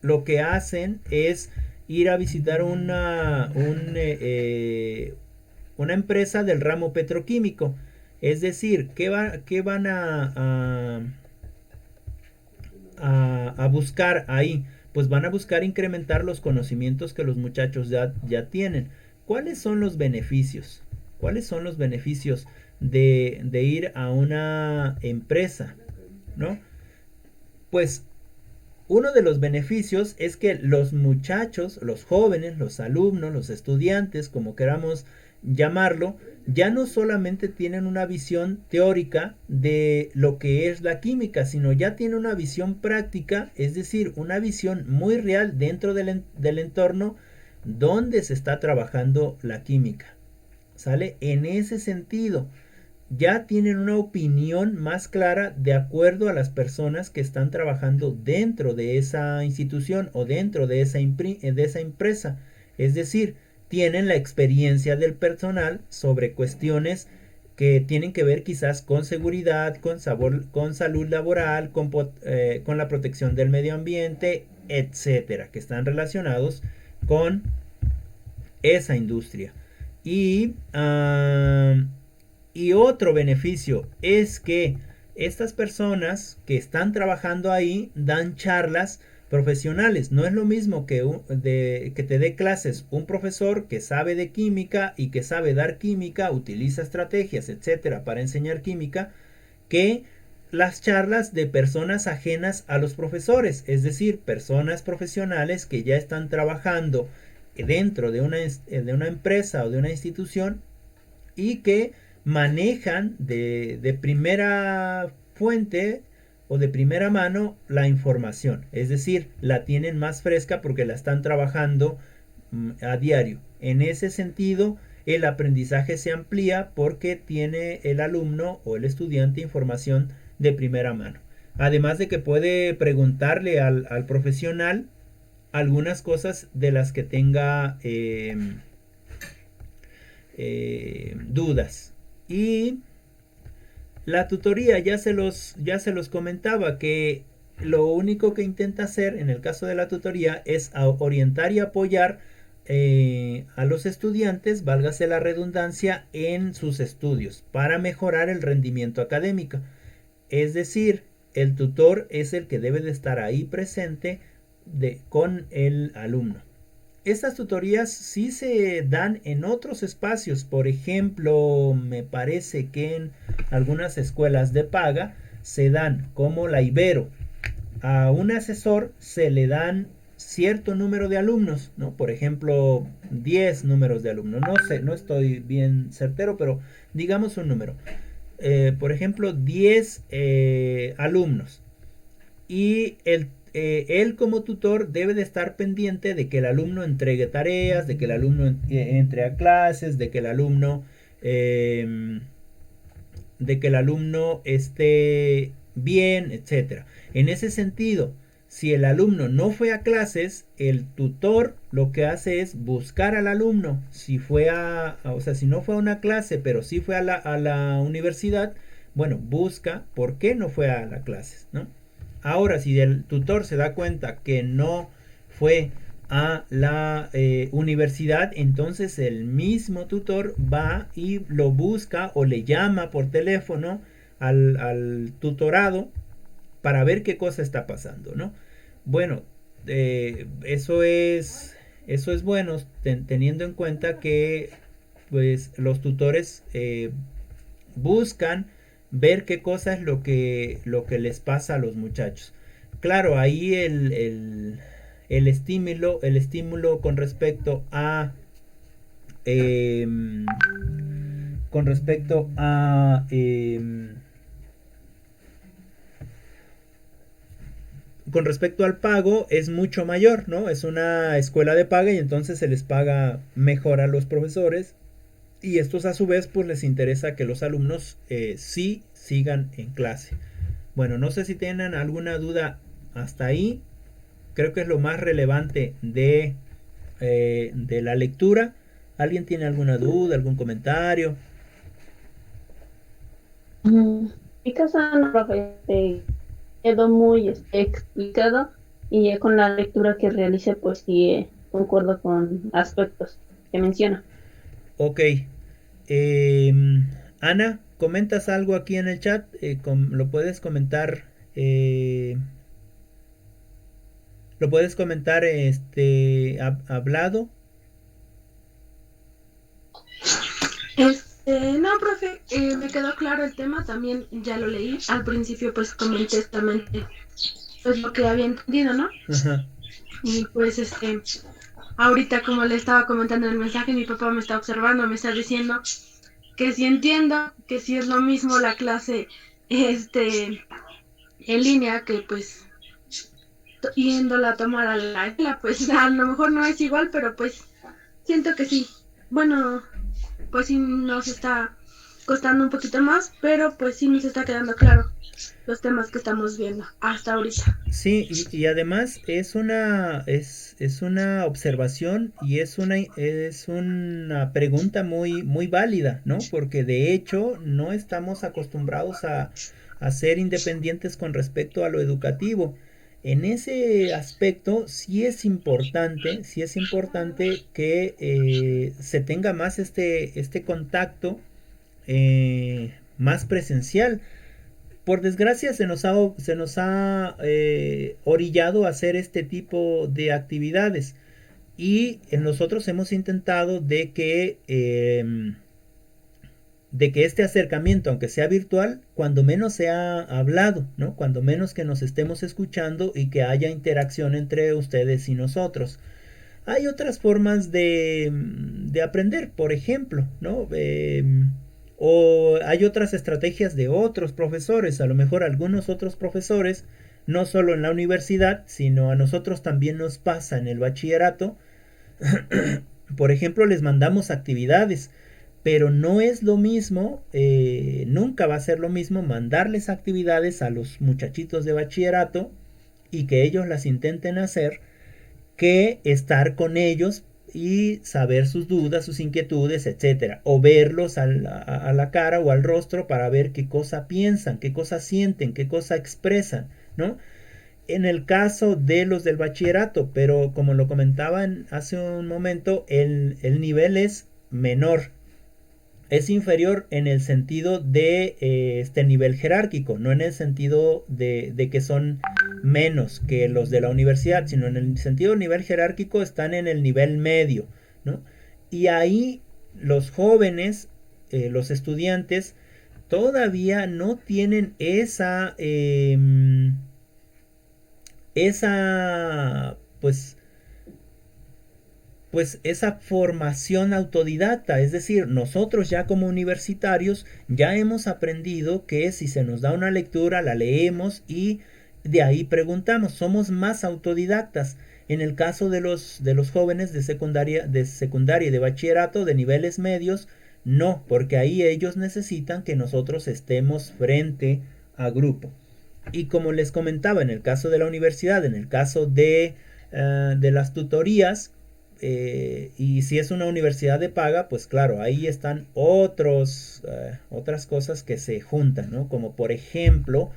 lo que hacen es ir a visitar una empresa del ramo petroquímico. Es decir, ¿qué van a buscar ahí? Pues van a buscar incrementar los conocimientos que los muchachos ya tienen. ¿Cuáles son los beneficios? ¿Cuáles son los beneficios de ir a una empresa, ¿no? Pues uno de los beneficios es que los muchachos, los jóvenes, los alumnos, los estudiantes, como queramos llamarlo, ya no solamente tienen una visión teórica de lo que es la química, sino ya tienen una visión práctica, es decir, una visión muy real dentro del entorno donde se está trabajando la química, ¿sale? En ese sentido, ya tienen una opinión más clara de acuerdo a las personas que están trabajando dentro de esa institución o dentro de esa empresa. Es decir, tienen la experiencia del personal sobre cuestiones que tienen que ver quizás con seguridad, con salud laboral, con la protección del medio ambiente, etcétera, que están relacionados con esa industria. Y otro beneficio es que estas personas que están trabajando ahí dan charlas profesionales. No es lo mismo que te dé clases un profesor que sabe de química y que sabe dar química, utiliza estrategias, etcétera, para enseñar química, que las charlas de personas ajenas a los profesores, es decir, personas profesionales que ya están trabajando dentro de una empresa o de una institución y que manejan de primera fuente o de primera mano la información, es decir, la tienen más fresca porque la están trabajando a diario. En ese sentido, el aprendizaje se amplía porque tiene el alumno o el estudiante información de primera mano. Además de que puede preguntarle al profesional algunas cosas de las que tenga dudas. Y la tutoría ya se los comentaba que lo único que intenta hacer en el caso de la tutoría es orientar y apoyar a los estudiantes, válgase la redundancia, en sus estudios para mejorar el rendimiento académico. Es decir, el tutor es el que debe de estar ahí presente con el alumno. Estas tutorías sí se dan en otros espacios. Por ejemplo, me parece que en algunas escuelas de paga se dan, como la Ibero. A un asesor se le dan cierto número de alumnos, ¿no? Por ejemplo, 10 números de alumnos. No sé, no estoy bien certero, pero digamos un número. Por ejemplo, 10 alumnos. Y él como tutor debe de estar pendiente de que el alumno entregue tareas, de que el alumno entre a clases, de que el alumno esté bien, etcétera. En ese sentido, si el alumno no fue a clases, el tutor lo que hace es buscar al alumno. Si si no fue a una clase, pero sí fue a la universidad, bueno, busca por qué no fue a las clases, ¿no? Ahora, si el tutor se da cuenta que no fue a la universidad, entonces el mismo tutor va y lo busca o le llama por teléfono al tutorado para ver qué cosa está pasando, ¿no? Bueno, eso es bueno, teniendo en cuenta que pues los tutores buscan ver qué cosa es lo que les pasa a los muchachos. Claro, ahí el estímulo con respecto a con respecto a con respecto al pago es mucho mayor, ¿no? Es una escuela de paga y entonces se les paga mejor a los profesores y estos a su vez pues les interesa que los alumnos sí sigan en clase. Bueno, no sé si tienen alguna duda hasta ahí. Creo que es lo más relevante de la lectura. ¿Alguien tiene alguna duda, algún comentario? Mi caso no, profe, quedó muy explicado y con la lectura que realicé pues sí concuerdo con aspectos que menciona. Ok. Ana, ¿comentas algo aquí en el chat? ¿Lo puedes comentar? ¿Lo puedes comentar hablado? No, profe, me quedó claro el tema, también ya lo leí. Al principio pues comenté justamente pues lo que había entendido, ¿no? Ajá. Y pues ahorita como le estaba comentando en el mensaje, mi papá me está observando, me está diciendo que si entiendo, que si es lo mismo la clase en línea, que pues yéndola a tomar a la escuela, pues a lo mejor no es igual, pero pues siento que sí. Bueno, pues sí nos está costando un poquito más, pero pues sí nos está quedando claro los temas que estamos viendo hasta ahorita. Sí, y además es una observación y es una pregunta muy válida, ¿no? Porque de hecho no estamos acostumbrados a ser independientes con respecto a lo educativo. En ese aspecto sí es importante que se tenga más este contacto más presencial. Por desgracia se nos ha orillado a hacer este tipo de actividades y nosotros hemos intentado de de que este acercamiento, aunque sea virtual, cuando menos sea hablado, ¿no? Cuando menos que nos estemos escuchando y que haya interacción entre ustedes y nosotros. Hay otras formas de aprender, por ejemplo, ¿no? O hay otras estrategias de otros profesores, a lo mejor algunos otros profesores, no solo en la universidad, sino a nosotros también nos pasa en el bachillerato. Por ejemplo, les mandamos actividades, pero no es lo mismo, nunca va a ser lo mismo mandarles actividades a los muchachitos de bachillerato y que ellos las intenten hacer, que estar con ellos y saber sus dudas, sus inquietudes, etcétera, o verlos a la cara o al rostro para ver qué cosa piensan, qué cosa sienten, qué cosa expresan, ¿no? En el caso de los del bachillerato, pero como lo comentaban hace un momento, el nivel es menor. Es inferior en el sentido de este nivel jerárquico, no en el sentido de que son menos que los de la universidad, sino en el sentido de nivel jerárquico están en el nivel medio, ¿no? Y ahí los jóvenes, los estudiantes, todavía no tienen pues esa formación autodidacta, es decir, nosotros ya como universitarios ya hemos aprendido que si se nos da una lectura la leemos y de ahí preguntamos, somos más autodidactas. En el caso de los jóvenes de secundaria y de bachillerato de niveles medios, no, porque ahí ellos necesitan que nosotros estemos frente a grupo. Y como les comentaba, en el caso de la universidad, en el caso de las tutorías, y si es una universidad de paga, pues claro, ahí están otras cosas que se juntan, ¿no? Como por ejemplo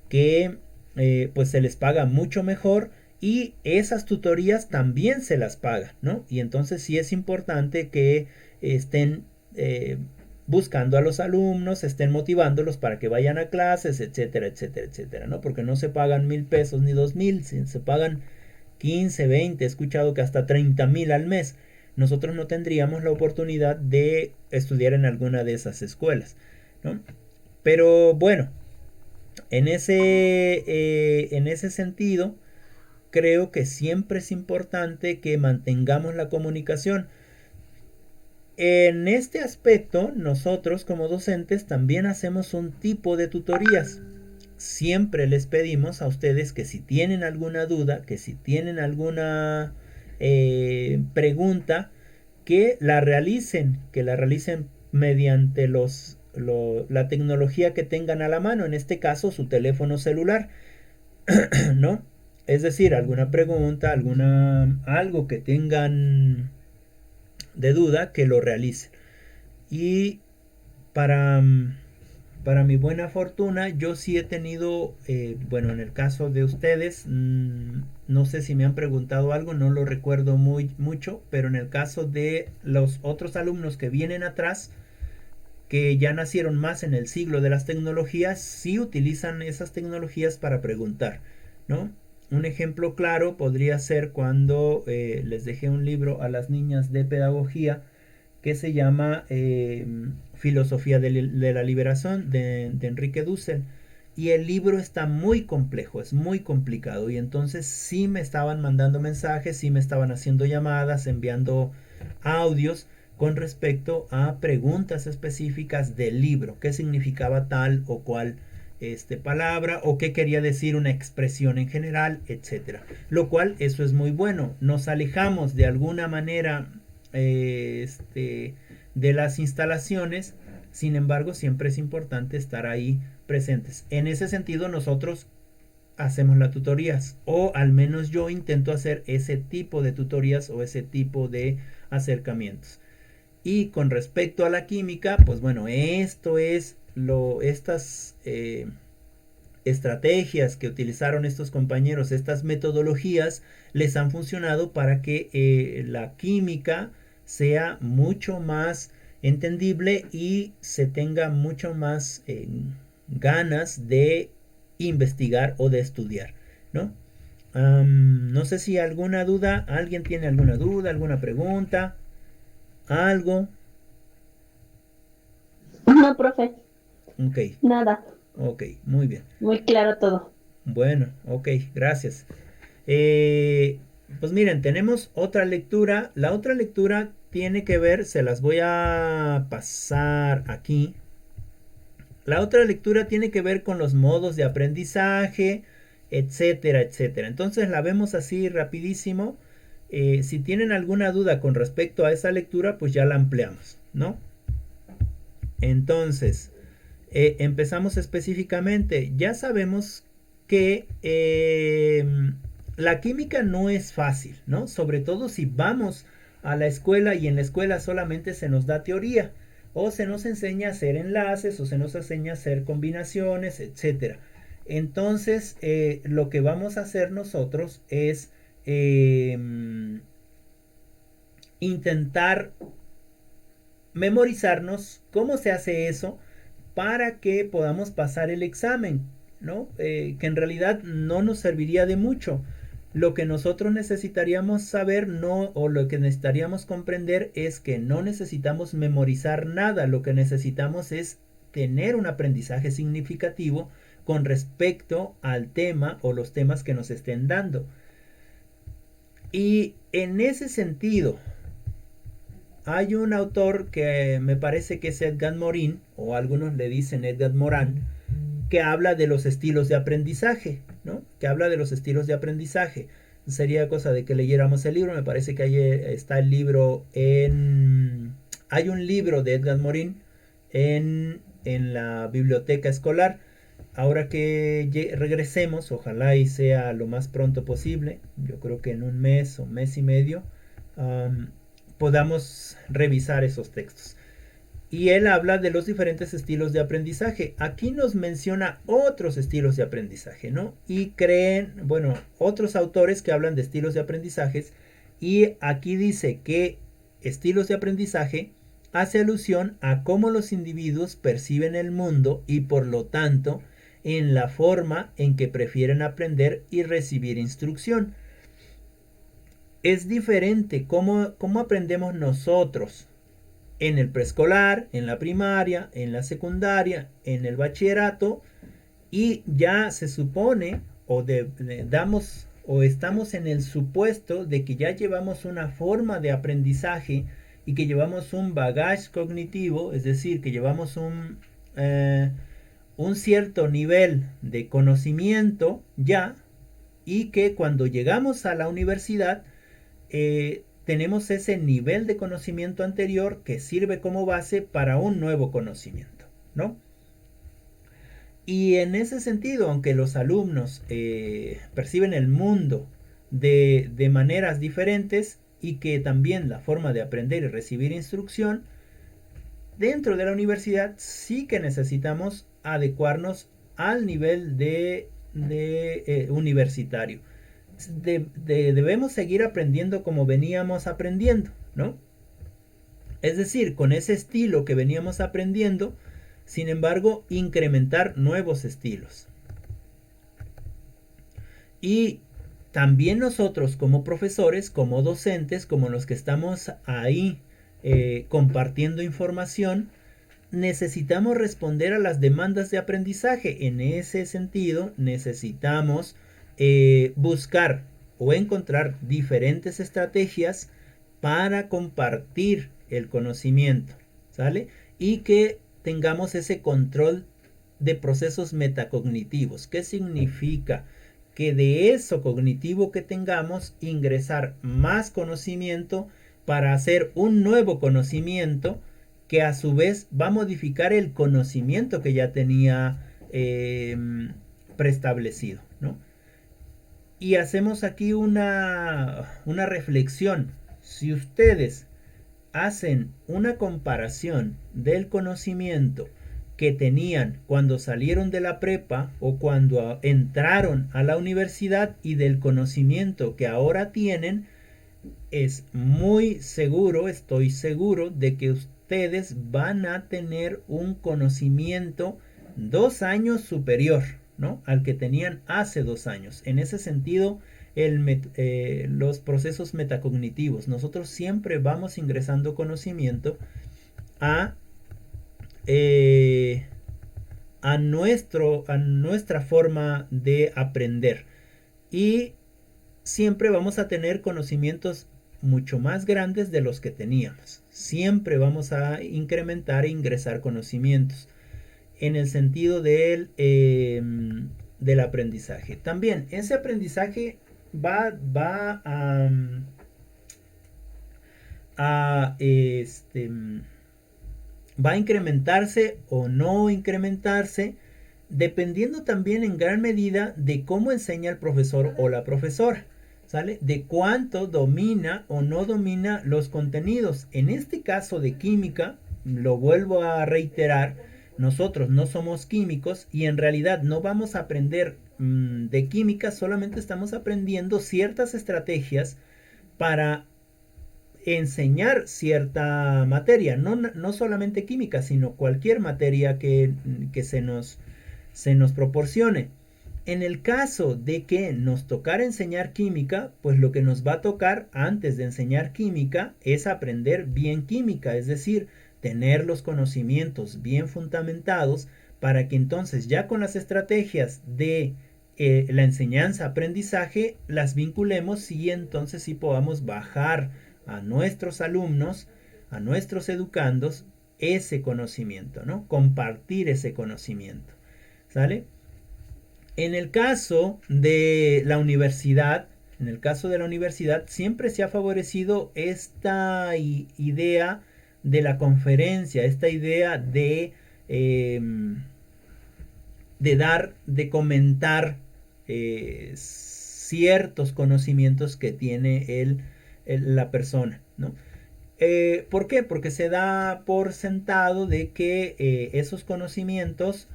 que pues se les paga mucho mejor y esas tutorías también se las paga, ¿no? Y entonces sí es importante que estén buscando a los alumnos, estén motivándolos para que vayan a clases, etcétera, etcétera, etcétera, ¿no? Porque no se pagan 1,000 pesos ni 2,000, se pagan 15, 20, he escuchado que hasta 30,000 al mes. Nosotros no tendríamos la oportunidad de estudiar en alguna de esas escuelas, ¿no? Pero bueno, en ese sentido, creo que siempre es importante que mantengamos la comunicación. En este aspecto, nosotros como docentes también hacemos un tipo de tutorías. Siempre les pedimos a ustedes que si tienen alguna duda, que si tienen alguna pregunta, que la realicen mediante la tecnología que tengan a la mano, en este caso su teléfono celular, ¿no? Es decir, alguna pregunta, algo que tengan de duda, que lo realicen. Y para mi buena fortuna, yo sí he tenido, bueno, en el caso de ustedes, no sé si me han preguntado algo, no lo recuerdo mucho, pero en el caso de los otros alumnos que vienen atrás, que ya nacieron más en el siglo de las tecnologías, sí utilizan esas tecnologías para preguntar, ¿no? Un ejemplo claro podría ser cuando les dejé un libro a las niñas de pedagogía que se llama Filosofía de la Liberación de Enrique Dussel. Y el libro está muy complejo, es muy complicado. Y entonces sí me estaban mandando mensajes, sí me estaban haciendo llamadas, enviando audios con respecto a preguntas específicas del libro. ¿Qué significaba tal o cual palabra? ¿O qué quería decir una expresión en general? Etcétera. Lo cual, eso es muy bueno. Nos alejamos de alguna manera de las instalaciones, sin embargo siempre es importante estar ahí presentes. En ese sentido nosotros hacemos las tutorías, o al menos yo intento hacer ese tipo de tutorías o ese tipo de acercamientos. Y con respecto a la química, pues bueno, estas estrategias que utilizaron estos compañeros, estas metodologías, les han funcionado para que la química sea mucho más entendible y se tenga mucho más ganas de investigar o de estudiar, ¿no? No sé si alguna duda, alguien tiene alguna duda, alguna pregunta, algo. No, No, profe, Ok, nada. ok, muy bien. Muy claro todo. Bueno, ok, gracias. Eh, pues miren, tenemos otra lectura. La otra lectura tiene que ver, se las voy a pasar aquí. La otra lectura tiene que ver con los modos de aprendizaje, etcétera, etcétera. Entonces la vemos así rapidísimo. Si tienen alguna duda con respecto a esa lectura, pues ya la ampliamos, ¿no? Entonces, empezamos específicamente. Ya sabemos que la química no es fácil, ¿no? Sobre todo si vamos a la escuela y en la escuela solamente se nos da teoría o se nos enseña a hacer enlaces o se nos enseña a hacer combinaciones, etcétera. Entonces, lo que vamos a hacer nosotros es intentar memorizarnos cómo se hace eso para que podamos pasar el examen, ¿no? Que en realidad no nos serviría de mucho. Lo que nosotros necesitaríamos saber no, o lo que necesitaríamos comprender es que no necesitamos memorizar nada, lo que necesitamos es tener un aprendizaje significativo con respecto al tema o los temas que nos estén dando. Y en ese sentido, hay un autor que me parece que es Edgar Morin, o algunos le dicen Edgar Morin, que habla de los estilos de aprendizaje, ¿no? Que habla de los estilos de aprendizaje. Sería cosa de que leyéramos el libro. Me parece que ahí está el libro en... Hay un libro de Edgar Morin en la biblioteca escolar. Ahora que regresemos, ojalá y sea lo más pronto posible, yo creo que en un mes o mes y medio, podamos revisar esos textos. Y él habla de los diferentes estilos de aprendizaje. Aquí nos menciona otros estilos de aprendizaje, ¿no? Y creen, bueno, otros autores que hablan de estilos de aprendizajes. Y aquí dice que estilos de aprendizaje hace alusión a cómo los individuos perciben el mundo y por lo tanto en la forma en que prefieren aprender y recibir instrucción. Es diferente cómo aprendemos nosotros en el preescolar, en la primaria, en la secundaria, en el bachillerato, y ya se supone damos o estamos en el supuesto de que ya llevamos una forma de aprendizaje y que llevamos un bagaje cognitivo, es decir, que llevamos un cierto nivel de conocimiento ya, y que cuando llegamos a la universidad tenemos ese nivel de conocimiento anterior que sirve como base para un nuevo conocimiento, ¿no? Y en ese sentido, aunque los alumnos perciben el mundo de maneras diferentes y que también la forma de aprender y recibir instrucción, dentro de la universidad sí que necesitamos adecuarnos al nivel de universitario. Debemos seguir aprendiendo como veníamos aprendiendo, ¿no? Es decir, con ese estilo que veníamos aprendiendo, sin embargo, incrementar nuevos estilos. Y también nosotros como profesores, como docentes, como los que estamos ahí compartiendo información, necesitamos responder a las demandas de aprendizaje. En ese sentido, necesitamos buscar o encontrar diferentes estrategias para compartir el conocimiento, ¿sale? Y que tengamos ese control de procesos metacognitivos. ¿Qué significa? Que de eso cognitivo que tengamos, ingresar más conocimiento para hacer un nuevo conocimiento que a su vez va a modificar el conocimiento que ya tenía preestablecido, ¿no? Y hacemos aquí una reflexión. Si ustedes hacen una comparación del conocimiento que tenían cuando salieron de la prepa o cuando entraron a la universidad y del conocimiento que ahora tienen, es muy seguro, estoy seguro de que ustedes van a tener un conocimiento 2 años superior, ¿no? Al que tenían hace 2 años. En ese sentido, los procesos metacognitivos, nosotros siempre vamos ingresando conocimiento a a nuestra forma de aprender. Y siempre vamos a tener conocimientos mucho más grandes de los que teníamos. Siempre vamos a incrementar e ingresar conocimientos en el sentido del aprendizaje. También ese aprendizaje va a incrementarse o no incrementarse, dependiendo también en gran medida de cómo enseña el profesor o la profesora, ¿sale? De cuánto domina o no domina los contenidos. En este caso de química, lo vuelvo a reiterar, nosotros no somos químicos y en realidad no vamos a aprender de química, solamente estamos aprendiendo ciertas estrategias para enseñar cierta materia, no solamente química, sino cualquier materia que se nos proporcione. En el caso de que nos tocara enseñar química, pues lo que nos va a tocar antes de enseñar química es aprender bien química, es decir, tener los conocimientos bien fundamentados para que entonces ya con las estrategias de la enseñanza-aprendizaje las vinculemos y entonces sí podamos bajar a nuestros alumnos, a nuestros educandos, ese conocimiento, ¿no? Compartir ese conocimiento, ¿sale? En el caso de la universidad, siempre se ha favorecido esta idea de la conferencia, esta idea de comentar ciertos conocimientos que tiene la persona, ¿no? ¿Por qué? Porque se da por sentado de que esos conocimientos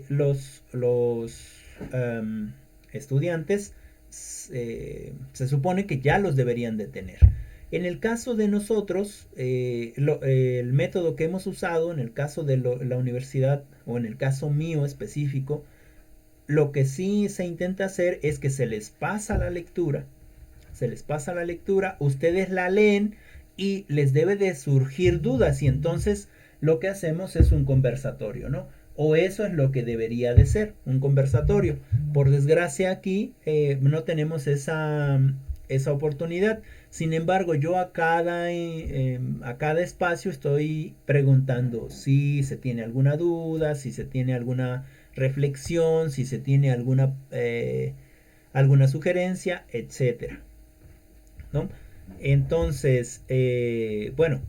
los estudiantes se supone que ya los deberían de tener. En el caso de nosotros, el método que hemos usado, en el caso de la universidad o en el caso mío específico, lo que sí se intenta hacer es que se les pasa la lectura, ustedes la leen y les debe de surgir dudas y entonces lo que hacemos es un conversatorio, ¿no? O eso es lo que debería de ser, un conversatorio. Por desgracia aquí no tenemos esa oportunidad. Sin embargo, yo a cada espacio estoy preguntando si se tiene alguna duda, si se tiene alguna reflexión, si se tiene alguna sugerencia, etcétera, ¿no? Entonces, bueno,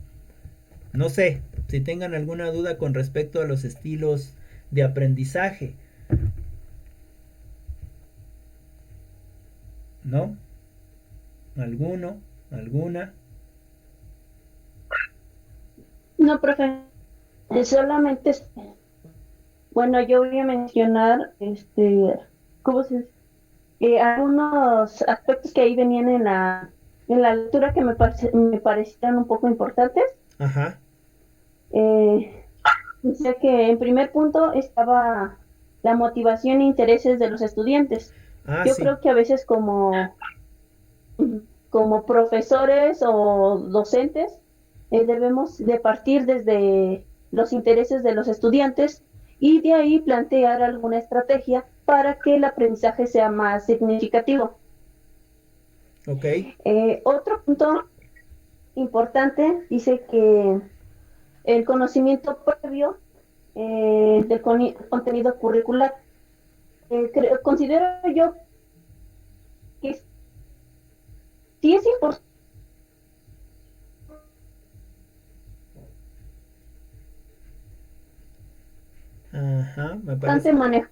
no sé si tengan alguna duda con respecto a los estilos de aprendizaje, ¿no? ¿Alguna? No, profe, solamente, bueno, yo voy a mencionar, ¿cómo se dice? Algunos aspectos que ahí venían en la lectura que me parecían un poco importantes. Ajá. Decía que en primer punto estaba la motivación e intereses de los estudiantes. Yo Sí. creo que a veces como profesores o docentes debemos de partir desde los intereses de los estudiantes y de ahí plantear alguna estrategia para que el aprendizaje sea más significativo. Ok. Otro punto importante dice que el conocimiento previo del contenido curricular. Considero yo que sí es importante Ajá, me parece. manejar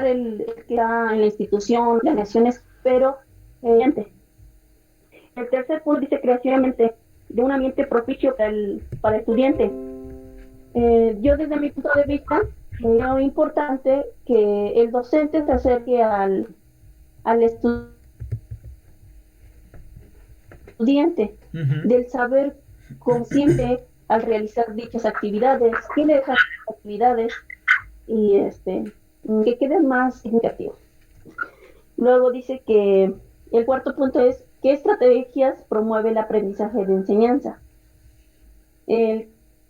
el que está en la institución, las naciones, pero el tercer punto dice creación de un ambiente propicio para el estudiante. Yo desde mi punto de vista veo importante que el docente se acerque al estudiante del saber consciente al realizar dichas actividades, quién deja las actividades y que quede más significativo. Luego dice que el cuarto punto es ¿qué estrategias promueve el aprendizaje de enseñanza? El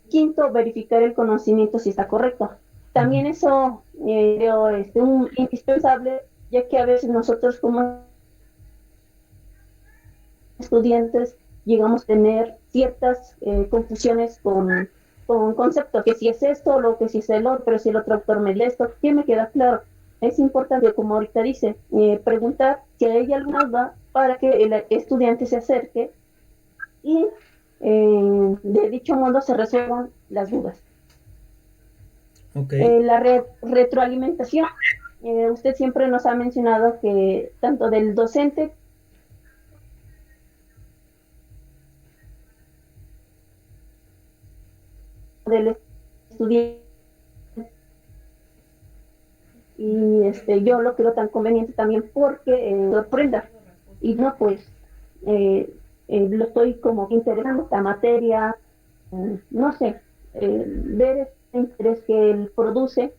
quinto, verificar el conocimiento si está correcto. También eso creo un indispensable, ya que a veces nosotros como estudiantes llegamos a tener ciertas confusiones con conceptos, que si es esto, lo que si es el otro, pero si el otro autor me lee esto, ¿qué me queda claro? Es importante, como ahorita dice, preguntar si hay alguna duda para que el estudiante se acerque y de dicho modo se resuelvan las dudas. Okay. La retroalimentación, usted siempre nos ha mencionado que tanto del docente del estudiante, y yo lo creo tan conveniente también porque aprenda y no pues lo estoy como interesando esta materia, no sé, ver este interés que él produce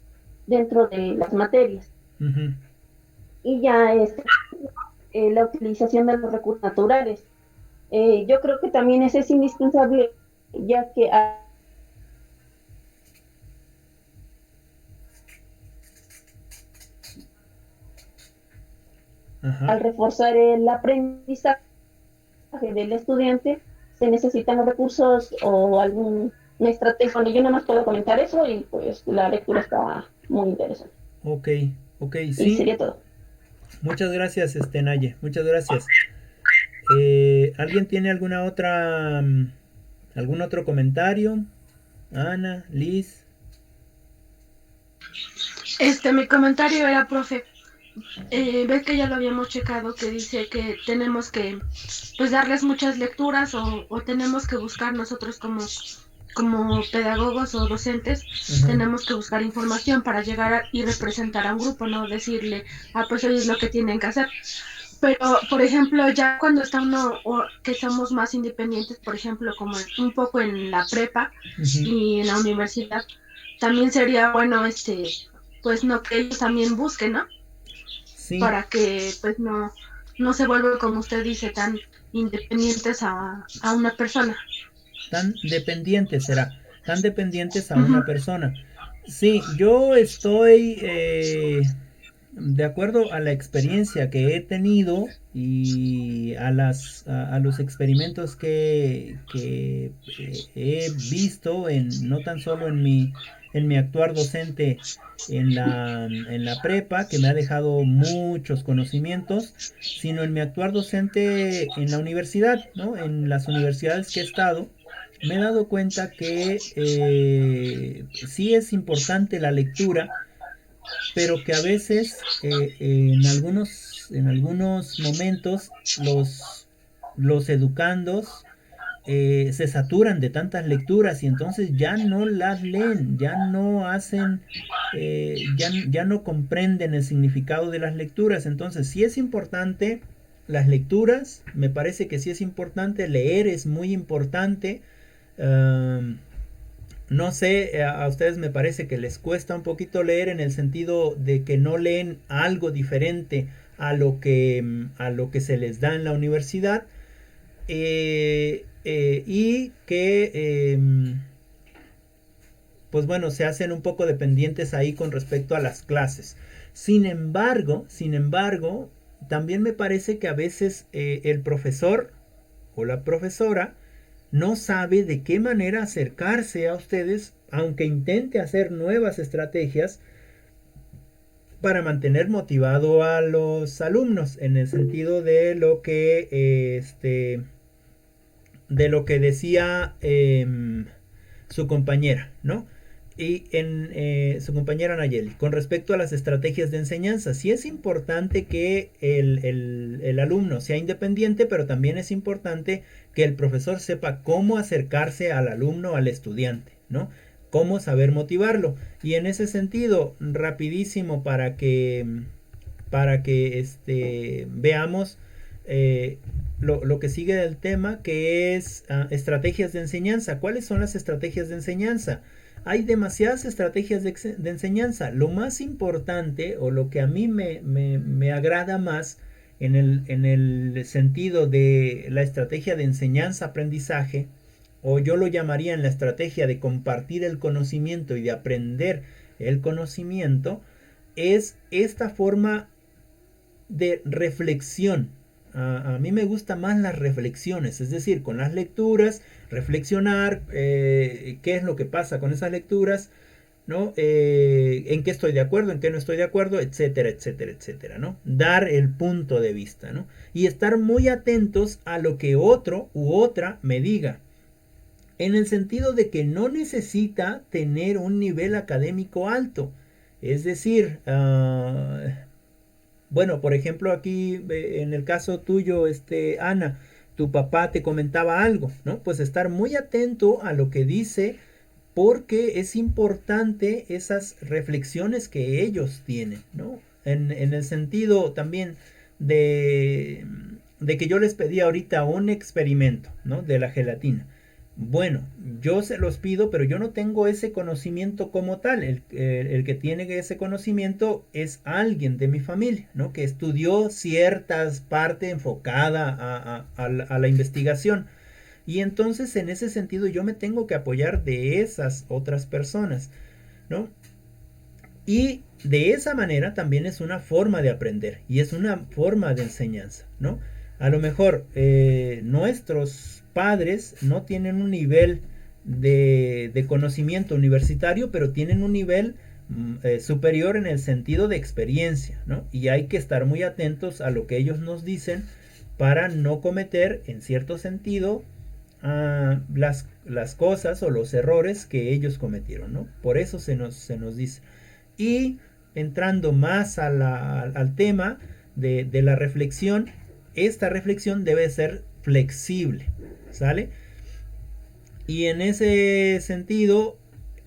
dentro de las materias. Uh-huh. Y ya la utilización de los recursos naturales. Yo creo que también ese es indispensable, ya que al reforzar el aprendizaje del estudiante, se necesitan los recursos o alguna estrategia. Bueno, yo no más puedo comentar eso y pues la lectura está muy interesante. Ok, sí. Y sería todo. Muchas gracias, Naye. Muchas gracias. ¿Alguien tiene alguna otra, algún otro comentario? Ana, Liz. Mi comentario era, profe, ves que ya lo habíamos checado, que dice que tenemos que pues darles muchas lecturas o tenemos que buscar nosotros como pedagogos o docentes, tenemos que buscar información para llegar y representar a un grupo, no decirle, pues hoy es lo que tienen que hacer. Pero, por ejemplo, ya cuando está uno, o que somos más independientes, por ejemplo, como un poco en la prepa y en la universidad, también sería bueno, pues no, que ellos también busquen, ¿no? Sí. Para que, pues no se vuelvan, como usted dice, tan independientes a una persona. Tan dependientes a una persona. Sí, yo estoy de acuerdo a la experiencia que he tenido y a los experimentos que he visto no tan solo en mi actuar docente en la prepa, que me ha dejado muchos conocimientos, sino en mi actuar docente en la universidad, ¿no? En las universidades que he estado, me he dado cuenta que sí es importante la lectura, pero que a veces en algunos momentos los educandos se saturan de tantas lecturas y entonces ya no las leen, ya no hacen, ya no comprenden el significado de las lecturas. Entonces sí es importante las lecturas, me parece que sí es importante, leer es muy importante. No sé, a ustedes me parece que les cuesta un poquito leer en el sentido de que no leen algo diferente a lo que se les da en la universidad, y que pues bueno, se hacen un poco dependientes ahí con respecto a las clases. Sin embargo, también me parece que a veces el profesor o la profesora no sabe de qué manera acercarse a ustedes, aunque intente hacer nuevas estrategias para mantener motivado a los alumnos, en el sentido de lo que decía su compañera, ¿no? Y en su compañera Nayeli, con respecto a las estrategias de enseñanza, sí es importante que el alumno sea independiente, pero también es importante que el profesor sepa cómo acercarse al alumno, al estudiante, ¿no? Cómo saber motivarlo. Y en ese sentido, rapidísimo para que veamos lo que sigue del tema, que es estrategias de enseñanza. ¿Cuáles son las estrategias de enseñanza? Hay demasiadas estrategias de enseñanza. Lo más importante, o lo que a mí me agrada más en el sentido de la estrategia de enseñanza-aprendizaje, o yo lo llamaría en la estrategia de compartir el conocimiento y de aprender el conocimiento, es esta forma de reflexión. A mí me gustan más las reflexiones, es decir, con las lecturas, reflexionar qué es lo que pasa con esas lecturas, ¿no? En qué estoy de acuerdo, en qué no estoy de acuerdo, etcétera, etcétera, etcétera, ¿no? Dar el punto de vista, ¿no? Y estar muy atentos a lo que otro u otra me diga, en el sentido de que no necesita tener un nivel académico alto. Es decir, bueno, por ejemplo, aquí en el caso tuyo, Ana, tu papá te comentaba algo, ¿no? Pues estar muy atento a lo que dice, porque es importante esas reflexiones que ellos tienen, ¿no? En el sentido también de que yo les pedí ahorita un experimento, ¿no? De la gelatina. Bueno, yo se los pido, pero yo no tengo ese conocimiento como tal. El que tiene ese conocimiento es alguien de mi familia, ¿no? Que estudió ciertas partes enfocada a la investigación. Y entonces en ese sentido yo me tengo que apoyar de esas otras personas, ¿no? Y de esa manera también es una forma de aprender y es una forma de enseñanza, ¿no? A lo mejor nuestros padres no tienen un nivel de conocimiento universitario, pero tienen un nivel superior en el sentido de experiencia, ¿no? Y hay que estar muy atentos a lo que ellos nos dicen para no cometer, en cierto sentido, las cosas o los errores que ellos cometieron, ¿no? Por eso se nos dice. Y entrando más al tema de la reflexión, esta reflexión debe ser flexible, ¿sale? Y en ese sentido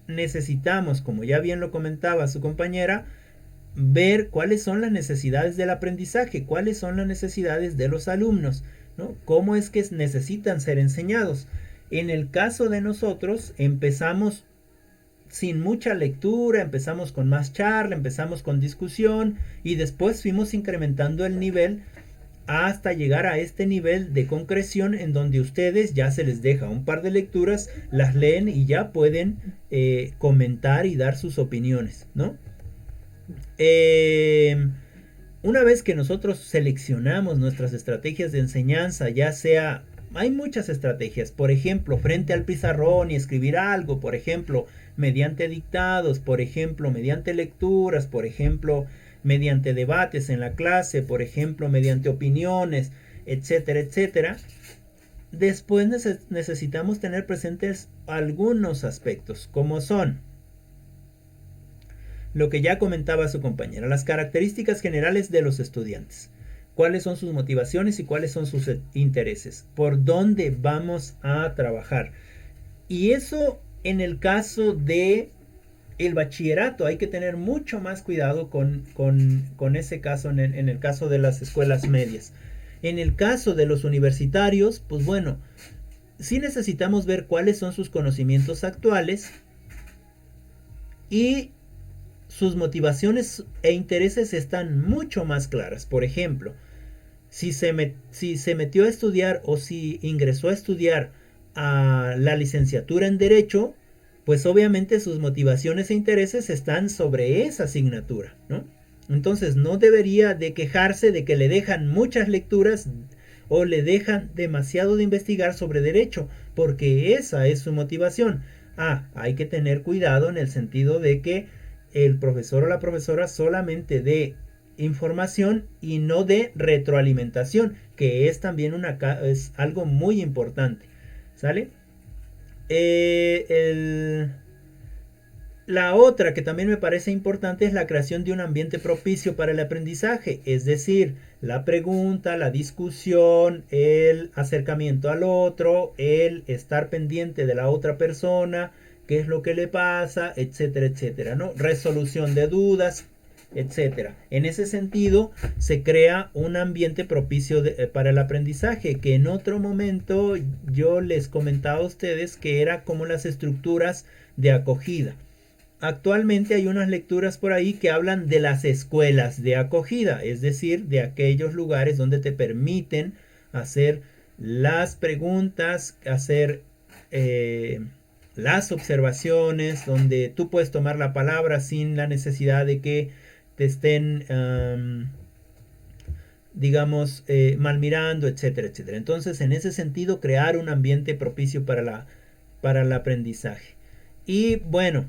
necesitamos, como ya bien lo comentaba su compañera, ver cuáles son las necesidades del aprendizaje, cuáles son las necesidades de los alumnos, ¿no? Cómo es que necesitan ser enseñados. En el caso de nosotros empezamos sin mucha lectura, empezamos con más charla, empezamos con discusión y después fuimos incrementando el nivel hasta llegar a este nivel de concreción en donde ustedes ya se les deja un par de lecturas, las leen y ya pueden comentar y dar sus opiniones, ¿no? Una vez que nosotros seleccionamos nuestras estrategias de enseñanza, ya sea, hay muchas estrategias, por ejemplo, frente al pizarrón y escribir algo, por ejemplo, mediante dictados, por ejemplo, mediante lecturas, por ejemplo, mediante debates en la clase, por ejemplo, mediante opiniones, etcétera, etcétera. Después necesitamos tener presentes algunos aspectos, como son lo que ya comentaba su compañera, las características generales de los estudiantes, cuáles son sus motivaciones y cuáles son sus intereses, por dónde vamos a trabajar. Y eso en el caso de el bachillerato hay que tener mucho más cuidado con ese caso en el caso de las escuelas medias. En el caso de los universitarios, pues bueno, sí necesitamos ver cuáles son sus conocimientos actuales y sus motivaciones e intereses están mucho más claras. Por ejemplo, si se metió a estudiar o si ingresó a estudiar a la licenciatura en Derecho, pues obviamente sus motivaciones e intereses están sobre esa asignatura, ¿no? Entonces no debería de quejarse de que le dejan muchas lecturas o le dejan demasiado de investigar sobre Derecho, porque esa es su motivación. Hay que tener cuidado en el sentido de que el profesor o la profesora solamente dé información y no de retroalimentación, que es también es algo muy importante, ¿sale? La otra que también me parece importante es la creación de un ambiente propicio para el aprendizaje, es decir, la pregunta, la discusión, el acercamiento al otro, el estar pendiente de la otra persona, qué es lo que le pasa, etcétera, etcétera, ¿no? Resolución de dudas, etcétera. En ese sentido, se crea un ambiente propicio para el aprendizaje, que en otro momento yo les comentaba a ustedes que era como las estructuras de acogida. Actualmente hay unas lecturas por ahí que hablan de las escuelas de acogida, es decir, de aquellos lugares donde te permiten hacer las preguntas, hacer las observaciones, donde tú puedes tomar la palabra sin la necesidad de que te estén, digamos, mal mirando, etcétera, etcétera. Entonces, en ese sentido, crear un ambiente propicio para el aprendizaje. Y bueno,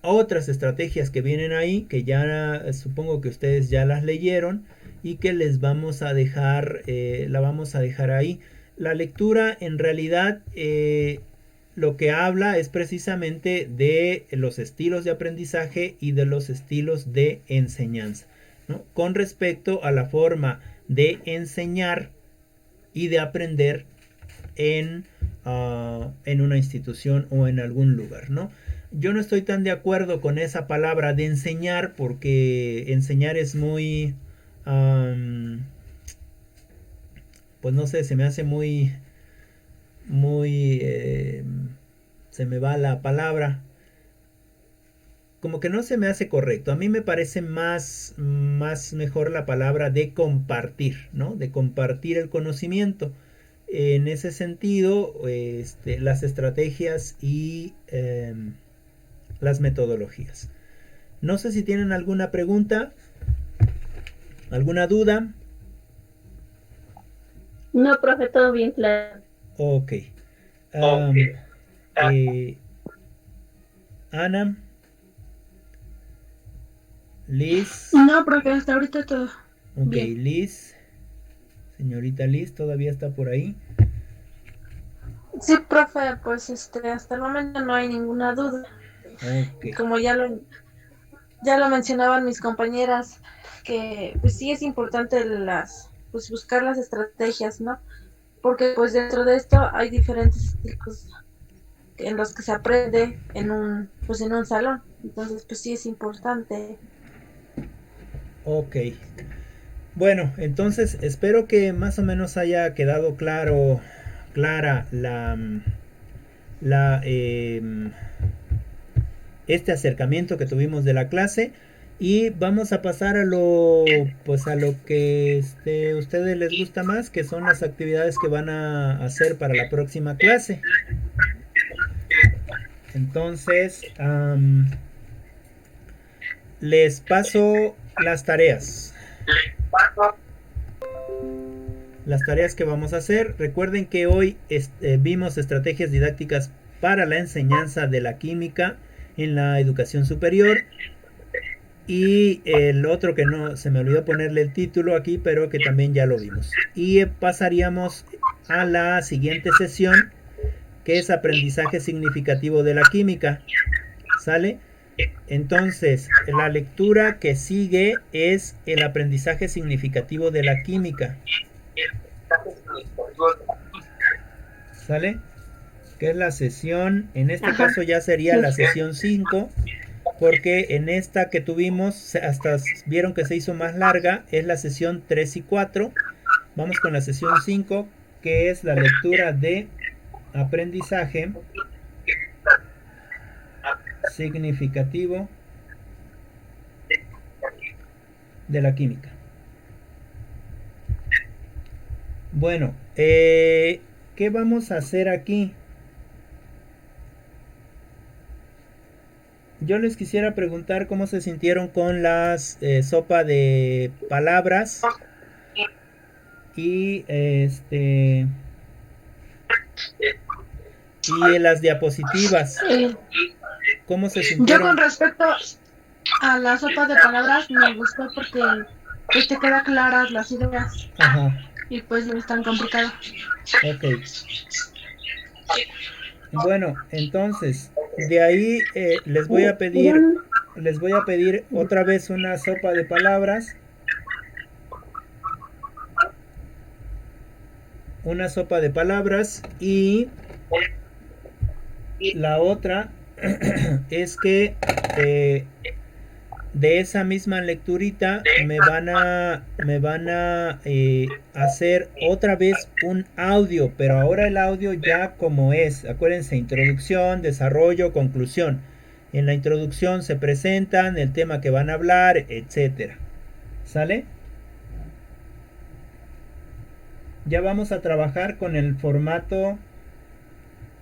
otras estrategias que vienen ahí, que ya supongo que ustedes ya las leyeron y que les vamos a dejar, la vamos a dejar ahí. La lectura en realidad lo que habla es precisamente de los estilos de aprendizaje y de los estilos de enseñanza, ¿no? Con respecto a la forma de enseñar y de aprender en una institución o en algún lugar, ¿no? Yo no estoy tan de acuerdo con esa palabra de enseñar, porque enseñar es muy, pues no sé, se me hace muy, se me va la palabra, como que no se me hace correcto. A mí me parece más mejor la palabra de compartir, ¿no? De compartir el conocimiento. En ese sentido, las estrategias y las metodologías. No sé si tienen alguna pregunta, alguna duda. No, profe, todo bien claro. Ok. Ana, Liz. No, profe, hasta ahorita todo. Ok, bien. Liz. Señorita Liz, ¿todavía está por ahí? Sí, profe, pues hasta el momento no hay ninguna duda. Okay. Como ya lo mencionaban mis compañeras, que pues sí es importante pues buscar las estrategias, ¿no? Porque pues dentro de esto hay diferentes estilos en los que se aprende en un salón. Entonces pues sí es importante. Ok. Bueno, entonces espero que más o menos haya quedado clara este acercamiento que tuvimos de la clase, y vamos a pasar a lo que ustedes les gusta más, que son las actividades que van a hacer para la próxima clase. Entonces, les paso las tareas. Las tareas que vamos a hacer. Recuerden que hoy vimos estrategias didácticas para la enseñanza de la química en la educación superior. Y el otro que no se me olvidó ponerle el título aquí, pero que también ya lo vimos. Y pasaríamos a la siguiente sesión, que es aprendizaje significativo de la química. ¿Sale? Entonces, la lectura que sigue es el aprendizaje significativo de la química. ¿Sale? Que es la sesión, en este caso ya sería la sesión 5, porque en esta que tuvimos, hasta vieron que se hizo más larga, es la sesión 3 y 4. Vamos con la sesión 5, que es la lectura de aprendizaje significativo de la química. Bueno, ¿qué vamos a hacer aquí? Yo les quisiera preguntar cómo se sintieron con las sopa de palabras y y las diapositivas. ¿Cómo se sintieron? Yo con respecto a la sopa de palabras me gustó porque pues te quedan claras las ideas. Ajá. Y pues no es tan complicado. Ok. Bueno, entonces de ahí les voy a pedir otra vez una sopa de palabras. Una sopa de palabras, y la otra es que de esa misma lecturita me van a hacer otra vez un audio, pero ahora el audio ya como es. Acuérdense, introducción, desarrollo, conclusión. En la introducción se presentan el tema que van a hablar, etcétera. ¿Sale? Ya vamos a trabajar con el formato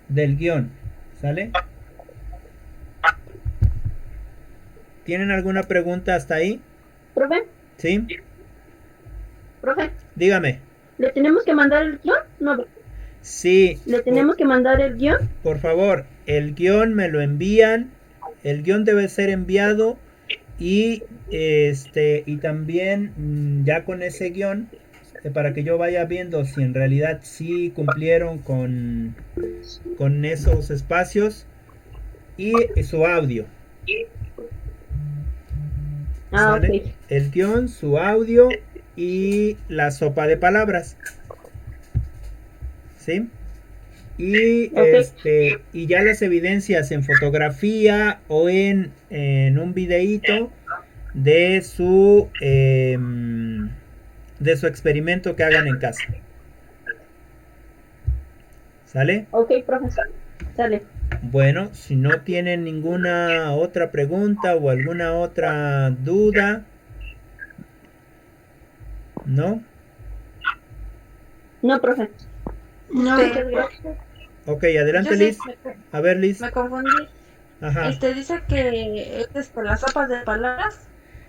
del guión, ¿sale? ¿Tienen alguna pregunta hasta ahí? Profe, ¿Sí? profe, Dígame. ¿le tenemos que mandar el guión? No, Sí, ¿le tenemos que mandar el guión? por favor, el guión me lo envían. El guión debe ser enviado y y también ya con ese guión para que yo vaya viendo si en realidad sí cumplieron con esos espacios y su audio. Ah, ¿Sale? ok. El guión, su audio y la sopa de palabras. ¿Sí? Y Ok. y ya las evidencias en fotografía o en un videíto de su experimento que hagan en casa. ¿Sale? Ok, profesor. Sale. Bueno, si no tienen ninguna otra pregunta o alguna otra duda, ¿no? No, profe. No, Muchas gracias. Ok, adelante, Yo sí Liz. A ver, Liz. me confundí. Ajá. Dice que es las sopas de palabras.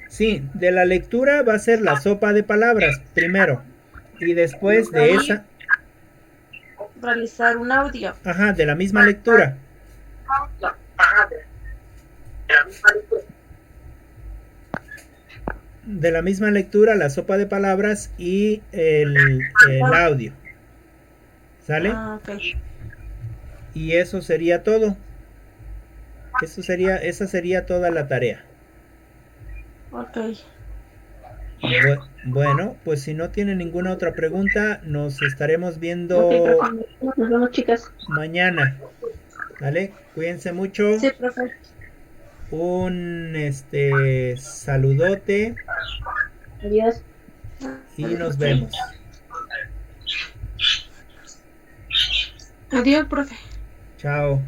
Sí, de la lectura va a ser la sopa de palabras primero. Y después de Y esa, realizar un audio. ajá, de la misma lectura. De la misma lectura, la sopa de palabras y el audio. ¿Sale? Ah, ok. Y eso sería todo. Esa sería toda la tarea. Ok. Bueno, pues si no tienen ninguna otra pregunta, nos estaremos viendo Ok, profe. Nos vemos, chicas. mañana. ¿Vale? Cuídense mucho. Sí, profe. Un saludote Adiós. y nos vemos. adiós, profe. Chao.